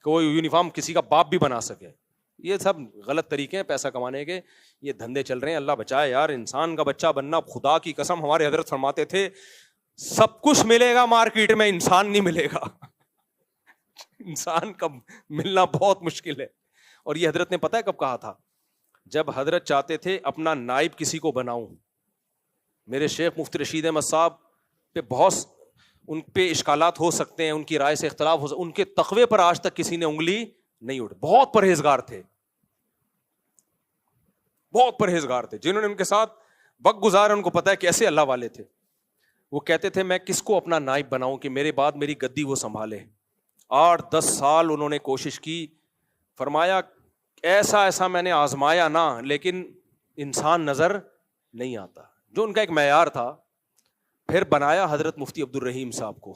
کہ وہ یونیفارم کسی کا باپ بھی بنا سکے. یہ سب غلط طریقے ہیں پیسہ کمانے کے, یہ دھندے چل رہے ہیں. اللہ بچائے یار, انسان کا بچہ بننا, خدا کی قسم ہمارے حضرت فرماتے تھے سب کچھ ملے گا مارکیٹ میں, انسان نہیں ملے گا. انسان کا ملنا بہت مشکل ہے. اور یہ حضرت نے پتہ ہے کب کہا تھا؟ جب حضرت چاہتے تھے اپنا نائب کسی کو بناؤں. میرے شیخ مفتی رشید احمد صاحب پہ بہت, ان پہ اشکالات ہو سکتے ہیں, ان کی رائے سے اختلاف ہو سکتے, ان کے تقوی پر آج تک کسی نے انگلی نہیں اٹھائی. بہت پرہیزگار تھے, بہت پرہیزگار تھے. جنہوں نے ان کے ساتھ وقت گزارا ان کو پتا ہے کیسے اللہ والے تھے. وہ کہتے تھے میں کس کو اپنا نائب بناؤں کہ میرے بعد میری گدی وہ سنبھالے. 8-10 سال انہوں نے کوشش کی. فرمایا ایسا میں نے آزمایا نا, لیکن انسان نظر نہیں آتا, جو ان کا ایک معیار تھا. پھر بنایا حضرت مفتی عبد الرحیم صاحب کو.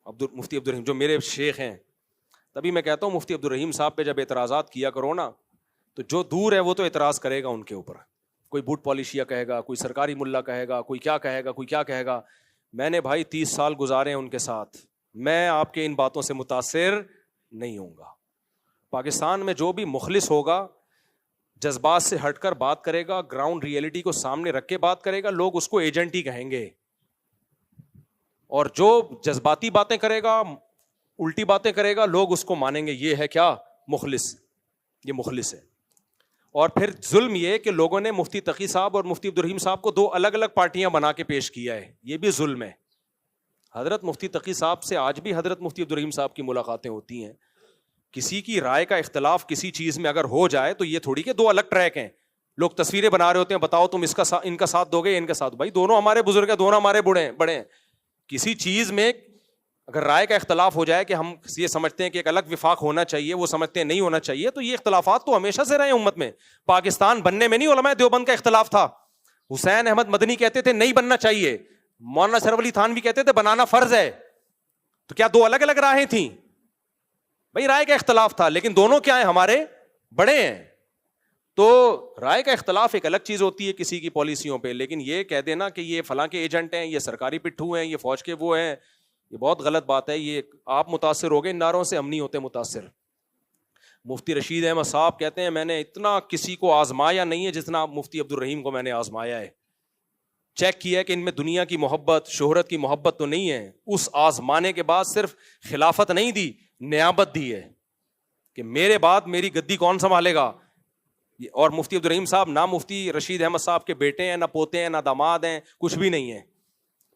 مفتی عبد الرحیم جو میرے شیخ ہیں, تبھی میں کہتا ہوں مفتی عبد الرحیم صاحب پہ جب اعتراضات کیا کرو نا, تو جو دور ہے وہ تو اعتراض کرے گا ان کے اوپر. کوئی بوٹ پالیشیا کہے گا, کوئی سرکاری ملا کہے گا, کوئی کیا کہے گا, کوئی کیا کہے گا. میں نے بھائی 30 سال گزارے ہیں ان کے ساتھ, میں آپ کے ان باتوں سے متاثر نہیں ہوں گا. پاکستان میں جو بھی مخلص ہوگا, جذبات سے ہٹ کر بات کرے گا, گراؤنڈ ریئلٹی کو سامنے رکھ کے بات کرے گا, لوگ اس کو ایجنٹ ہی کہیں گے. اور جو جذباتی باتیں کرے گا, الٹی باتیں کرے گا, لوگ اس کو مانیں گے یہ ہے کیا, مخلص، یہ مخلص ہے. اور پھر ظلم یہ کہ لوگوں نے مفتی تقی صاحب اور مفتی عبدالرحیم صاحب کو 2 الگ الگ پارٹیاں بنا کے پیش کیا ہے، یہ بھی ظلم ہے. حضرت مفتی تقی صاحب سے آج بھی حضرت مفتی عبدالرحیم صاحب کی ملاقاتیں ہوتی ہیں. کسی کی رائے کا اختلاف کسی چیز میں اگر ہو جائے تو یہ تھوڑی کہ 2 الگ ٹریک ہیں. لوگ تصویریں بنا رہے ہوتے ہیں، بتاؤ تم ان کا ساتھ دو گے ان کا ساتھ. بھائی دونوں ہمارے بزرگ ہیں، دونوں ہمارے بڑے ہیں. کسی چیز میں اگر رائے کا اختلاف ہو جائے کہ ہم یہ سمجھتے ہیں کہ ایک الگ وفاق ہونا چاہیے، وہ سمجھتے ہیں نہیں ہونا چاہیے، تو یہ اختلافات تو ہمیشہ سے رہے امت میں. پاکستان بننے میں نہیں علماء دیوبند کا اختلاف تھا. حسین احمد مدنی کہتے تھے نہیں بننا چاہیے، مولانا شرف علی تھانوی کہتے تھے بنانا فرض ہے. تو کیا 2 الگ الگ راہیں تھیں؟ بھائی رائے کا اختلاف تھا، لیکن دونوں کیا ہیں؟ ہمارے بڑے ہیں. تو رائے کا اختلاف ایک الگ چیز ہوتی ہے کسی کی پالیسیوں پہ، لیکن یہ کہہ دینا کہ یہ فلاں کے ایجنٹ ہیں، یہ سرکاری پٹھو ہیں، یہ فوج کے وہ ہیں، یہ بہت غلط بات ہے. یہ آپ متاثر ہو گئے ان نعروں سے، ہم نہیں ہوتے متاثر. مفتی رشید احمد صاحب کہتے ہیں میں نے اتنا کسی کو آزمایا نہیں ہے جتنا مفتی عبدالرحیم کو میں نے آزمایا ہے. چیک کیا کہ ان میں دنیا کی محبت، شہرت کی محبت تو نہیں ہے. اس آزمانے کے بعد صرف خلافت نہیں دی، نیابت دی ہے کہ میرے بعد میری گدی کون سنبھالے گا. اور مفتی عبدالرحیم صاحب نہ مفتی رشید احمد صاحب کے بیٹے ہیں، نہ پوتے ہیں، نہ داماد ہیں، کچھ بھی نہیں ہے.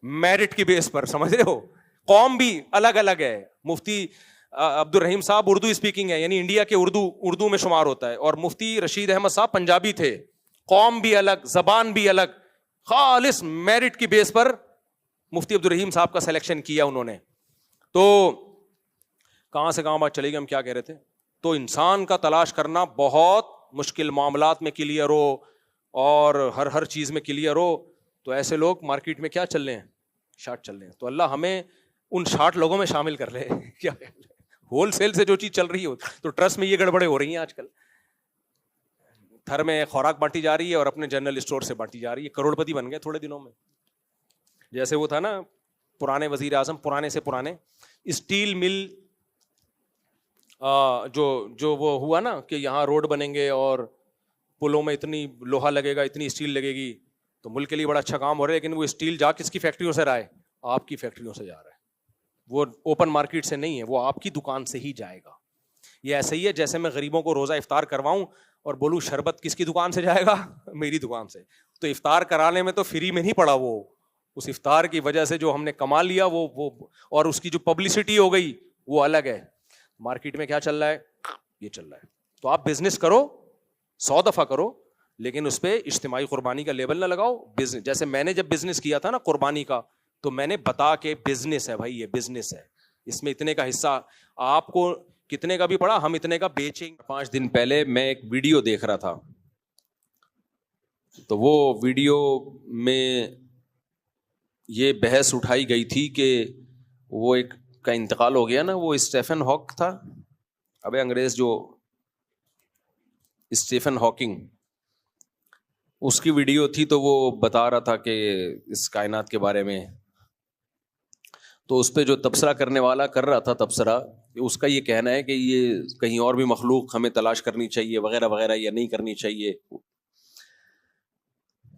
میرٹ کی بیس پر، سمجھ رہے ہو، قوم بھی الگ الگ ہے. مفتی عبدالرحیم صاحب اردو اسپیکنگ ہے، یعنی انڈیا کے اردو میں شمار ہوتا ہے، اور مفتی رشید احمد صاحب پنجابی تھے. قوم بھی الگ، زبان بھی الگ. خالص میرٹ کی بیس پر مفتی عبدالرحیم صاحب کا سلیکشن کیا انہوں نے. تو کہاں سے کہاں بات چلے گی، ہم کیا کہہ رہے تھے؟ تو انسان کا تلاش کرنا بہت مشکل، معاملات میں کلیئر ہو اور ہر چیز میں کلیئر ہو. تو ایسے لوگ مارکیٹ میں کیا چل رہے ہیں؟ شارٹ چل رہے ہیں. تو اللہ ہمیں ان 60 لوگوں میں شامل کر لے. کیا ہول سیل سے جو چیز چل رہی ہو، تو ٹرسٹ میں یہ گڑبڑیں ہو رہی ہیں آج کل. تھر میں خوراک بانٹی جا رہی ہے اور اپنے جنرل اسٹور سے بانٹی جا رہی ہے. کروڑ پتی بن گئے تھوڑے دنوں میں. جیسے وہ تھا نا پرانے وزیر اعظم، پرانے سے پرانے، اسٹیل مل جو وہ ہوا نا کہ یہاں روڈ بنیں گے اور پلوں میں اتنی لوہا لگے گا، اتنی اسٹیل لگے گی، تو ملک کے لیے بڑا اچھا کام ہو رہا ہے. لیکن وہ اسٹیل جا کس کی فیکٹریوں سے رہا ہے؟ آپ کی فیکٹریوں سے جا رہا ہے. وہ اوپن مارکیٹ سے نہیں ہے، وہ آپ کی دکان سے ہی جائے گا. یہ ایسے ہی ہے جیسے میں غریبوں کو روزہ افطار کرواؤں اور بولوں شربت کس کی دکان سے جائے گا؟ میری دکان سے. تو افطار کرانے میں تو فری میں نہیں پڑا، وہ اس افطار کی وجہ سے جو ہم نے کما لیا وہ اور اس کی جو پبلسٹی ہو گئی وہ الگ ہے. مارکیٹ میں کیا چل رہا ہے؟ یہ چل رہا ہے. تو آپ بزنس کرو، 100 دفعہ کرو، لیکن اس پہ اجتماعی قربانی کا لیبل نہ لگاؤ. بزنس جیسے میں نے جب بزنس کیا تھا نا قربانی کا، تو میں نے بتا کہ بزنس ہے بھائی، یہ بزنس ہے، اس میں اتنے کا حصہ آپ کو کتنے کا بھی پڑا، ہم اتنے کا بیچیں. 5 دن پہلے میں ایک ویڈیو دیکھ رہا تھا، تو وہ ویڈیو میں یہ بحث اٹھائی گئی تھی کہ وہ ایک کا انتقال ہو گیا نا، وہ اسٹیفن ہاک تھا، ابے انگریز جو اسٹیفن ہاکنگ، اس کی ویڈیو تھی. تو وہ بتا رہا تھا کہ اس کائنات کے بارے میں، تو اس پہ جو تبصرہ کرنے والا کر رہا تھا تبصرہ، اس کا یہ کہنا ہے کہ یہ کہیں اور بھی مخلوق ہمیں تلاش کرنی چاہیے وغیرہ وغیرہ، یا نہیں کرنی چاہیے.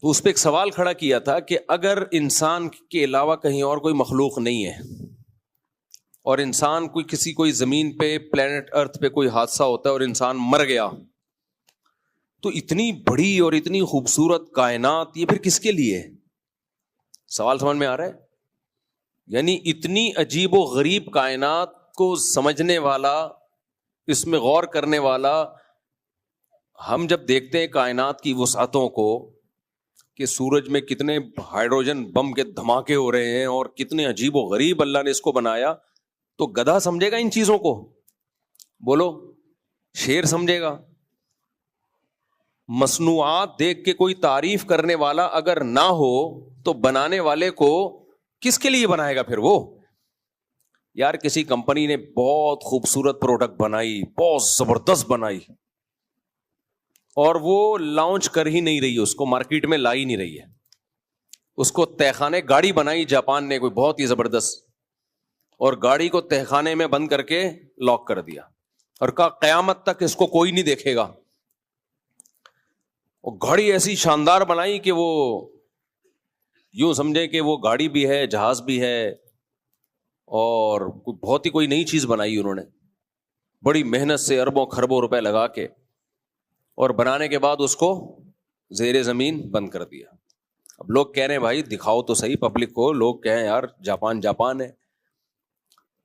تو اس پہ ایک سوال کھڑا کیا تھا کہ اگر انسان کے علاوہ کہیں اور کوئی مخلوق نہیں ہے، اور انسان کوئی زمین پہ پلانٹ ارتھ پہ کوئی حادثہ ہوتا ہے اور انسان مر گیا، تو اتنی بڑی اور اتنی خوبصورت کائنات یہ پھر کس کے لیے؟ سوال سمجھ میں آ رہا ہے؟ یعنی اتنی عجیب و غریب کائنات کو سمجھنے والا، اس میں غور کرنے والا، ہم جب دیکھتے ہیں کائنات کی وسعتوں کو کہ سورج میں کتنے ہائیڈروجن بم کے دھماکے ہو رہے ہیں اور کتنے عجیب و غریب اللہ نے اس کو بنایا، تو گدھا سمجھے گا ان چیزوں کو؟ بولو، شیر سمجھے گا؟ مصنوعات دیکھ کے کوئی تعریف کرنے والا اگر نہ ہو تو بنانے والے کو کس کے لیے بنائے گا پھر وہ؟ یار کسی کمپنی نے بہت خوبصورت پروڈکٹ بنائی، بہت زبردست بنائی، اور وہ لانچ کر ہی نہیں رہی، اس کو مارکیٹ میں لا ہی نہیں رہی ہے. اس کو تہخانے گاڑی بنائی جاپان نے کوئی بہت ہی زبردست، اور گاڑی کو تہخانے میں بند کر کے لاک کر دیا اور کہا قیامت تک اس کو کوئی نہیں دیکھے گا. اور گاڑی ایسی شاندار بنائی کہ وہ یوں سمجھے کہ وہ گاڑی بھی ہے، جہاز بھی ہے، اور بہت ہی کوئی نئی چیز بنائی انہوں نے. بڑی محنت سے اربوں خربوں روپے لگا کے, اور بنانے کے بعد اس کو زیر زمین بند کر دیا. اب لوگ کہہ رہے ہیں بھائی دکھاؤ تو صحیح پبلک کو, لوگ کہیں یار جاپان ہے,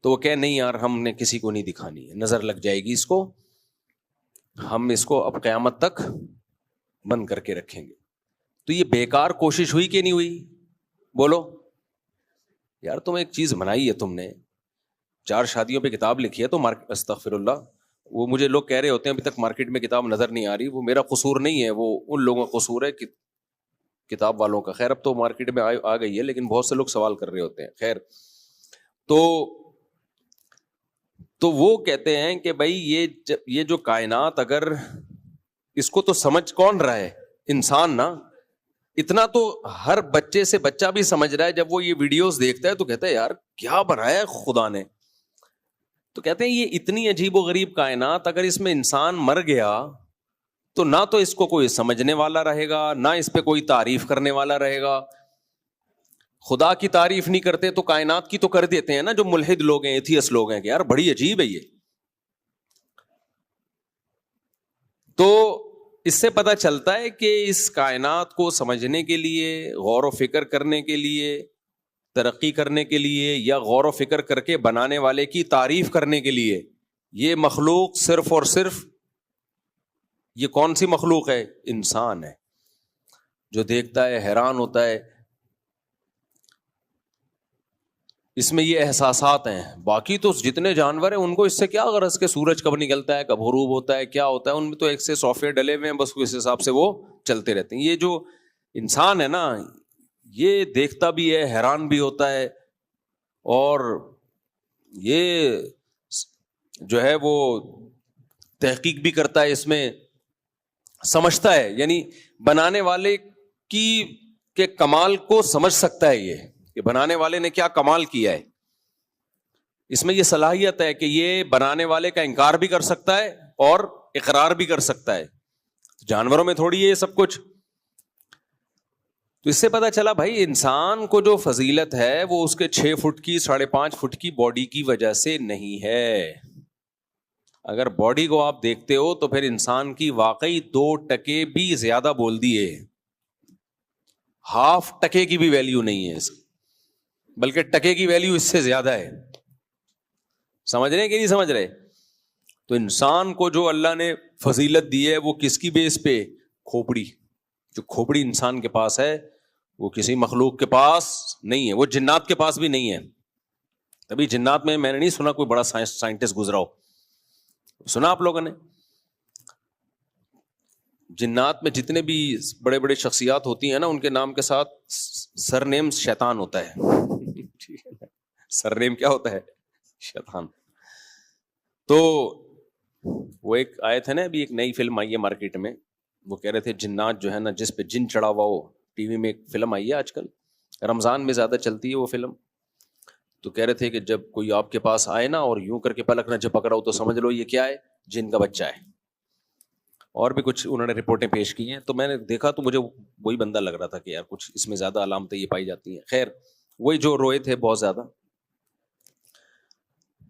تو وہ کہے نہیں یار ہم نے کسی کو نہیں دکھانی ہے, نظر لگ جائے گی اس کو, ہم اس کو اب قیامت تک بند کر کے رکھیں گے. تو یہ بیکار کوشش ہوئی کہ نہیں ہوئی؟ بولو یار, تم ایک چیز بنائی ہے, تم نے 4 شادیوں پہ کتاب لکھی ہے, تو استغفر اللہ, وہ مجھے لوگ کہہ رہے ہوتے ہیں ابھی تک مارکیٹ میں کتاب نظر نہیں آ رہی, وہ میرا قصور نہیں ہے, وہ ان لوگوں کا قصور ہے کتاب والوں کا. خیر اب تو مارکیٹ میں آ گئی ہے, لیکن بہت سے لوگ سوال کر رہے ہوتے ہیں. خیر تو وہ کہتے ہیں کہ بھائی یہ جو کائنات, اگر اس کو تو سمجھ کون رہا ہے؟ انسان نا. اتنا تو ہر بچے سے بچہ بھی سمجھ رہا ہے, جب وہ یہ ویڈیوز دیکھتا ہے تو کہتا ہے یار کیا بنایا ہے خدا نے. تو کہتے ہیں یہ اتنی عجیب و غریب کائنات, اگر اس میں انسان مر گیا تو نہ تو اس کو کوئی سمجھنے والا رہے گا, نہ اس پہ کوئی تعریف کرنے والا رہے گا. خدا کی تعریف نہیں کرتے تو کائنات کی تو کر دیتے ہیں نا, جو ملحد لوگ ہیں, ایتھیس لوگ ہیں, کہ یار بڑی عجیب ہے یہ. تو اس سے پتہ چلتا ہے کہ اس کائنات کو سمجھنے کے لیے, غور و فکر کرنے کے لیے, ترقی کرنے کے لیے, یا غور و فکر کر کے بنانے والے کی تعریف کرنے کے لیے, یہ مخلوق صرف اور صرف یہ کون سی مخلوق ہے؟ انسان ہے, جو دیکھتا ہے حیران ہوتا ہے. اس میں یہ احساسات ہیں. باقی تو جتنے جانور ہیں ان کو اس سے کیا غرض کہ سورج کب نکلتا ہے, کب غروب ہوتا ہے, کیا ہوتا ہے, ان میں تو ایک سے سافٹ ویئر ڈلے ہوئے ہیں, بس اس حساب سے وہ چلتے رہتے ہیں. یہ جو انسان ہے نا, یہ دیکھتا بھی ہے, حیران بھی ہوتا ہے, اور یہ جو ہے وہ تحقیق بھی کرتا ہے, اس میں سمجھتا ہے, یعنی بنانے والے کے کمال کو سمجھ سکتا ہے یہ, کہ بنانے والے نے کیا کمال کیا ہے. اس میں یہ صلاحیت ہے کہ یہ بنانے والے کا انکار بھی کر سکتا ہے اور اقرار بھی کر سکتا ہے. جانوروں میں تھوڑی ہے یہ سب کچھ. تو اس سے پتا چلا بھائی انسان کو جو فضیلت ہے وہ اس کے 6 فٹ کی 5.5 فٹ کی باڈی کی وجہ سے نہیں ہے. اگر باڈی کو آپ دیکھتے ہو تو پھر انسان کی واقعی 2% بھی زیادہ بول دیے, 0.5% کی بھی ویلیو نہیں ہے اس کی, بلکہ ٹکے کی ویلیو اس سے زیادہ ہے. سمجھ رہے کہ نہیں سمجھ رہے؟ تو انسان کو جو اللہ نے فضیلت دی ہے وہ کس کی بیس پہ؟ کھوپڑی. جو کھوپڑی انسان کے پاس ہے وہ کسی مخلوق کے پاس نہیں ہے, وہ جنات کے پاس بھی نہیں ہے. تبھی جنات میں نے نہیں سنا کوئی بڑا سائنٹسٹ گزرا ہو, سنا آپ لوگوں نے؟ جنات میں جتنے بھی بڑے بڑے شخصیات ہوتی ہیں نا, ان کے نام کے ساتھ سر نیم شیطان ہوتا ہے. سر نیم کیا ہوتا ہے؟ شیطان. تو وہ ایک آئے تھے نا, ابھی ایک نئی فلم آئی ہے مارکیٹ میں, وہ کہہ رہے تھے جنات جو ہے نا, جس پہ جن چڑھا ہوا ہو, ٹی وی میں ایک فلم آئی ہے آج کل, رمضان میں زیادہ چلتی ہے وہ فلم. تو کہہ رہے تھے کہ جب کوئی آپ کے پاس آئے نا اور یوں کر کے پلک نہ جھپک رہا ہو تو سمجھ لو یہ کیا ہے, جن کا بچہ ہے. اور بھی کچھ انہوں نے رپورٹیں پیش کی ہیں, تو میں نے دیکھا تو مجھے وہی بندہ لگ رہا تھا کہ یار کچھ اس میں زیادہ علامتیں یہ پائی جاتی ہیں. خیر وہی جو روئے تھے بہت زیادہ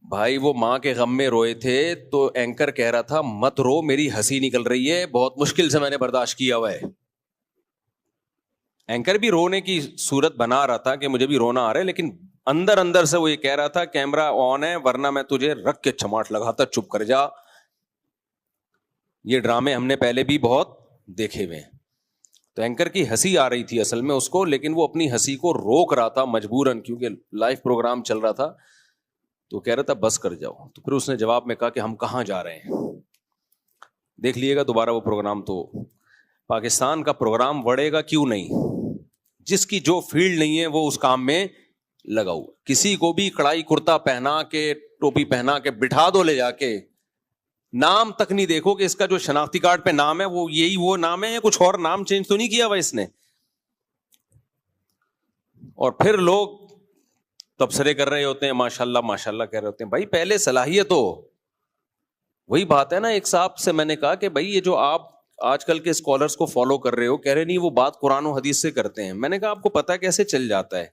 بھائی, وہ ماں کے غم میں روئے تھے, تو اینکر کہہ رہا تھا مت رو, میری ہنسی نکل رہی ہے, بہت مشکل سے میں نے برداشت کیا ہوا ہے. اینکر بھی رونے کی صورت بنا رہا تھا کہ مجھے بھی رونا آ رہا ہے, لیکن اندر اندر سے وہ یہ کہہ رہا تھا کیمرہ آن ہے ورنہ میں تجھے رکھ کے چماٹ لگاتا, چپ کر جا. یہ ڈرامے ہم نے پہلے بھی بہت دیکھے ہوئے ہیں. تو اینکر کی ہنسی آ رہی تھی اصل میں اس کو, لیکن وہ اپنی ہنسی کو روک رہا تھا مجبوراً, کیونکہ لائیو پروگرام چل رہا تھا. تو کہہ رہا تھا بس کر جاؤ. تو پھر اس نے جواب میں کہا کہ ہم کہاں جا رہے ہیں, دیکھ لیے گا دوبارہ وہ پروگرام. تو پاکستان کا پروگرام بڑھے گا کیوں نہیں؟ جس کی جو فیلڈ نہیں ہے وہ اس کام میں لگا ہوا. کسی کو بھی کڑائی کرتا پہنا کے, ٹوپی پہنا کے بٹھا دو لے جا کے, نام تک نہیں دیکھو کہ اس کا جو شناختی کارڈ پہ نام ہے وہ یہی وہ نام ہے یا کچھ اور نام چینج تو نہیں کیا ہوا اس نے. اور پھر لوگ تبصرے کر رہے ہوتے ہیں, ماشاءاللہ ماشاءاللہ کہہ رہے ہوتے ہیں. بھائی پہلے صلاحیت ہو. وہی بات ہے نا, ایک صاحب سے میں نے کہا کہ بھائی یہ جو آپ آج کل کے اسکالرس کو فالو کر رہے ہو, کہہ رہے نہیں وہ بات قرآن و حدیث سے کرتے ہیں. میں نے کہا آپ کو پتہ کیسے چل جاتا ہے؟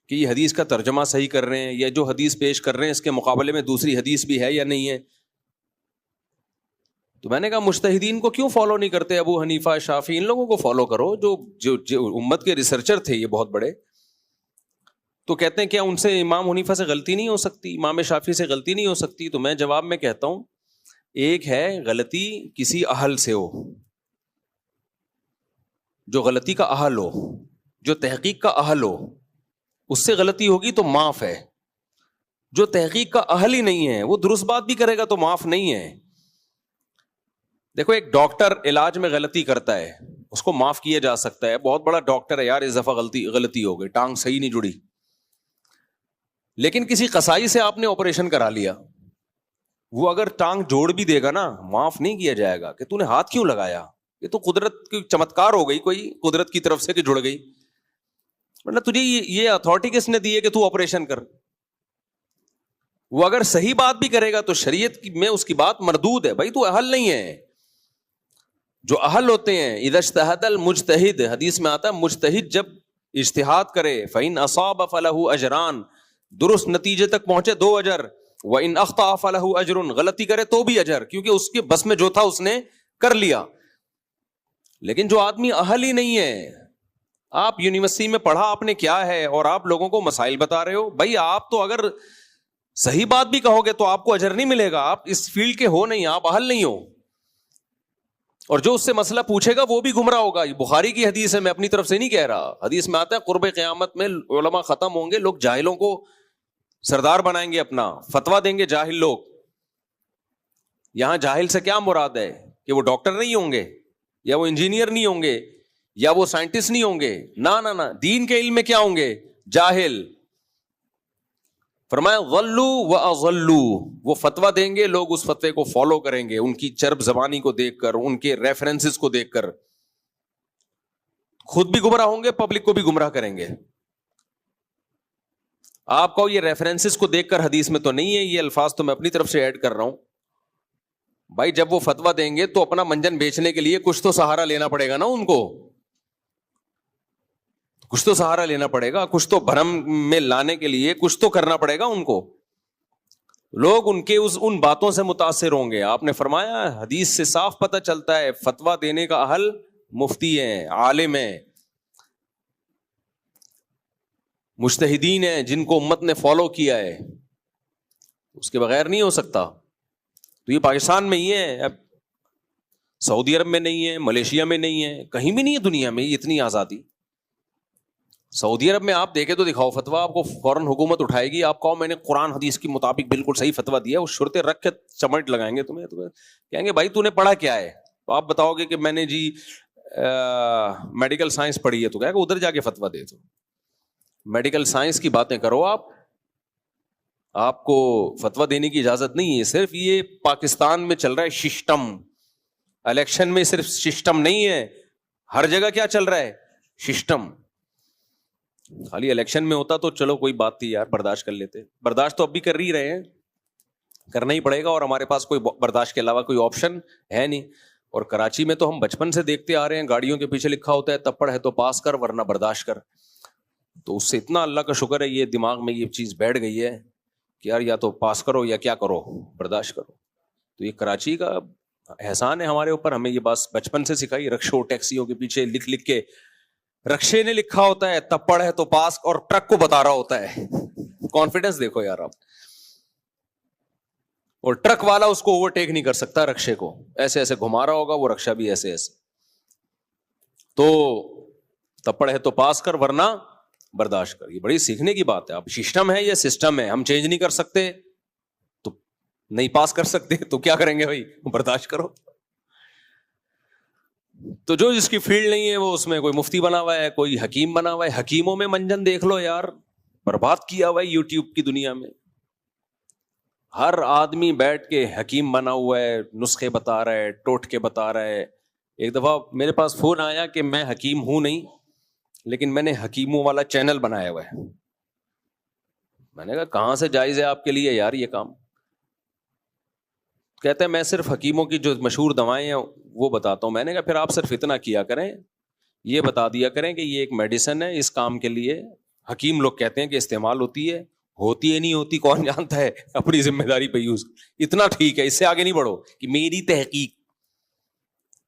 کہ یہ حدیث کا ترجمہ صحیح کر رہے ہیں یا جو حدیث پیش کر رہے ہیں اس کے مقابلے میں دوسری حدیث بھی ہے یا نہیں ہے. تو میں نے کہا مجتہدین کو کیوں فالو نہیں کرتے؟ ابو حنیفہ، شافعی، ان لوگوں کو فالو کرو جو امت کے ریسرچر تھے یہ بہت بڑے. تو کہتے ہیں کیا ان سے امام حنیفہ سے غلطی نہیں ہو سکتی، امام شافعی سے غلطی نہیں ہو سکتی؟ تو میں جواب میں کہتا ہوں ایک ہے غلطی کسی اہل سے ہو، جو غلطی کا اہل ہو، جو تحقیق کا اہل ہو، اس سے غلطی ہوگی تو معاف ہے. جو تحقیق کا اہل ہی نہیں ہے وہ درست بات بھی کرے گا تو معاف نہیں ہے. دیکھو ایک ڈاکٹر علاج میں غلطی کرتا ہے اس کو معاف کیا جا سکتا ہے، بہت بڑا ڈاکٹر ہے یار، اس دفعہ غلطی ہو گئی، ٹانگ صحیح نہیں جڑی. لیکن کسی قصائی سے آپ نے آپریشن کرا لیا، وہ اگر ٹانگ جوڑ بھی دے گا نا معاف نہیں کیا جائے گا کہ تو نے ہاتھ کیوں لگایا، یہ تو قدرت کی چمتکار ہو گئی، کوئی قدرت کی طرف سے کہ جڑ گئی، مطلب تجھے یہ اتھارٹی کس نے دی ہے کہ تو آپریشن کر. وہ اگر صحیح بات بھی کرے گا تو شریعت میں اس کی بات مردود ہے، بھائی تو اہل نہیں ہے. جو اہل ہوتے ہیں اذا اجتہد المجتہد، حدیث میں آتا ہے مجتہد جب اجتہاد کرے فإن أصاب فله اجران، درست نتیجے تک پہنچے 2 اجر، وإن أخطأ فله اجر، غلطی کرے تو بھی اجر، کیونکہ اس کے بس میں جو تھا اس نے کر لیا. لیکن جو آدمی اہل ہی نہیں ہے، آپ یونیورسٹی میں پڑھا آپ نے کیا ہے اور آپ لوگوں کو مسائل بتا رہے ہو، بھائی آپ تو اگر صحیح بات بھی کہو گے تو آپ کو اجر نہیں ملے گا، آپ اس فیلڈ کے ہو نہیں، آپ اہل نہیں ہو. اور جو اس سے مسئلہ پوچھے گا وہ بھی گمراہ ہوگا. یہ بخاری کی حدیث ہے، میں اپنی طرف سے نہیں کہہ رہا. حدیث میں آتا ہے قرب قیامت میں علماء ختم ہوں گے، لوگ جاہلوں کو سردار بنائیں گے، اپنا فتویٰ دیں گے جاہل لوگ. یہاں جاہل سے کیا مراد ہے کہ وہ ڈاکٹر نہیں ہوں گے یا وہ انجینئر نہیں ہوں گے یا وہ سائنٹسٹ نہیں ہوں گے، نہ دین کے علم میں کیا ہوں گے؟ جاہل. فرمایا ضلوا واضلوا، وہ فتویٰ دیں گے، لوگ اس فتوے کو فالو کریں گے ان کی چرب زبانی کو دیکھ کر، ان کے ریفرنسز کو دیکھ کر، خود بھی گمراہ ہوں گے، پبلک کو بھی گمراہ کریں گے. آپ کو یہ ریفرنسز کو دیکھ کر حدیث میں تو نہیں ہے، یہ الفاظ تو میں اپنی طرف سے ایڈ کر رہا ہوں. بھائی جب وہ فتویٰ دیں گے تو اپنا منجن بیچنے کے لیے کچھ تو سہارا لینا پڑے گا نا ان کو، کچھ تو سہارا لینا پڑے گا، کچھ تو بھرم میں لانے کے لیے کچھ تو کرنا پڑے گا ان کو. لوگ ان کے ان باتوں سے متاثر ہوں گے. آپ نے فرمایا حدیث سے صاف پتہ چلتا ہے فتویٰ دینے کا اہل مفتی ہے، عالم ہے، مجتہدین ہیں جن کو امت نے فالو کیا ہے، اس کے بغیر نہیں ہو سکتا. تو یہ پاکستان میں ہی ہے، اب سعودی عرب میں نہیں ہے، ملیشیا میں نہیں ہے، کہیں بھی نہیں ہے دنیا میں یہ اتنی آزادی. سعودی عرب میں آپ دیکھیں تو دکھاؤ فتویٰ، آپ کو فوراً حکومت اٹھائے گی. آپ کہو میں نے قرآن حدیث کے مطابق بالکل صحیح فتویٰ دیا، وہ شرطیں رکھ کے چمٹ لگائیں گے تمہیں کہیں گے بھائی تو نے پڑھا کیا ہے؟ تو آپ بتاؤ گے کہ میں نے جی میڈیکل سائنس پڑھی ہے، تو کہے گا ادھر جا کے فتویٰ دے. تو میڈیکل سائنس کی باتیں کرو آپ کو فتویٰ دینے کی اجازت نہیں ہے. صرف یہ پاکستان میں چل رہا ہے سسٹم، الیکشن میں صرف سسٹم نہیں ہے، ہر جگہ کیا چل رہا ہے؟ سسٹم. خالی الیکشن میں ہوتا تو چلو کوئی بات تھی یار، برداشت کر لیتے. برداشت تو اب بھی کر ہی رہے ہیں، کرنا ہی پڑے گا، اور ہمارے پاس کوئی برداشت کے علاوہ کوئی آپشن ہے نہیں. اور کراچی میں تو ہم بچپن سے دیکھتے آ رہے ہیں، گاڑیوں کے پیچھے لکھا ہوتا ہے تپڑ ہے تو پاس کر ورنہ برداشت کر. تو اس سے اتنا اللہ کا شکر ہے یہ دماغ میں یہ چیز بیٹھ گئی ہے کہ یار یا تو پاس کرو یا کیا کرو، برداشت کرو. تو یہ کراچی کا احسان ہے ہمارے اوپر، ہمیں یہ بات بچپن سے سکھائی. رکشوں ٹیکسیوں کے پیچھے لکھ کے، رکشے نے لکھا ہوتا ہے تپڑ ہے تو پاس، اور ٹرک کو بتا رہا ہوتا ہے. کانفیڈنس دیکھو یار آپ. اور ٹرک والا اس کو اوورٹیک نہیں کر سکتا، رکشے کو ایسے ایسے گھما رہا ہوگا، وہ رکشہ بھی ایسے ایسے. تو تپڑ ہے تو پاس کر ورنہ برداشت کر. یہ بڑی سیکھنے کی بات ہے. اب سسٹم ہے، یہ سسٹم ہے، ہم چینج نہیں کر سکتے، تو نہیں پاس کر سکتے تو کیا کریں گے بھائی؟ برداشت کرو. تو جو جس کی فیلڈ نہیں ہے وہ اس میں کوئی مفتی بنا ہوا ہے، کوئی حکیم بنا ہوا ہے. حکیموں میں منجن دیکھ لو یار، برباد کیا ہوا ہے یوٹیوب کی دنیا میں. ہر آدمی بیٹھ کے حکیم بنا ہوا ہے، نسخے بتا رہا ہے، ٹوٹکے بتا رہا ہے. ایک دفعہ میرے پاس فون آیا کہ میں حکیم ہوں نہیں، لیکن میں نے حکیموں والا چینل بنایا ہوا ہے. میں نے کہا کہاں سے جائز ہے آپ کے لیے یار یہ کام؟ کہتے ہیں میں صرف حکیموں کی جو مشہور دوائیں ہیں وہ بتاتا ہوں. میں نے کہا پھر آپ صرف اتنا کیا کریں، یہ بتا دیا کریں کہ یہ ایک میڈیسن ہے، اس کام کے لیے حکیم لوگ کہتے ہیں کہ استعمال ہوتی ہے نہیں ہوتی کون جانتا ہے, اپنی ذمہ داری پہ یوز, اتنا ٹھیک ہے, اس سے آگے نہیں بڑھو کہ میری تحقیق.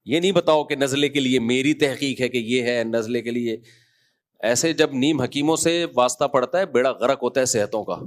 یہ نہیں بتاؤ کہ نزلے کے لیے میری تحقیق ہے کہ یہ ہے نزلے کے لیے. ایسے جب نیم حکیموں سے واسطہ پڑتا ہے بیڑا غرق ہوتا ہے صحتوں کا.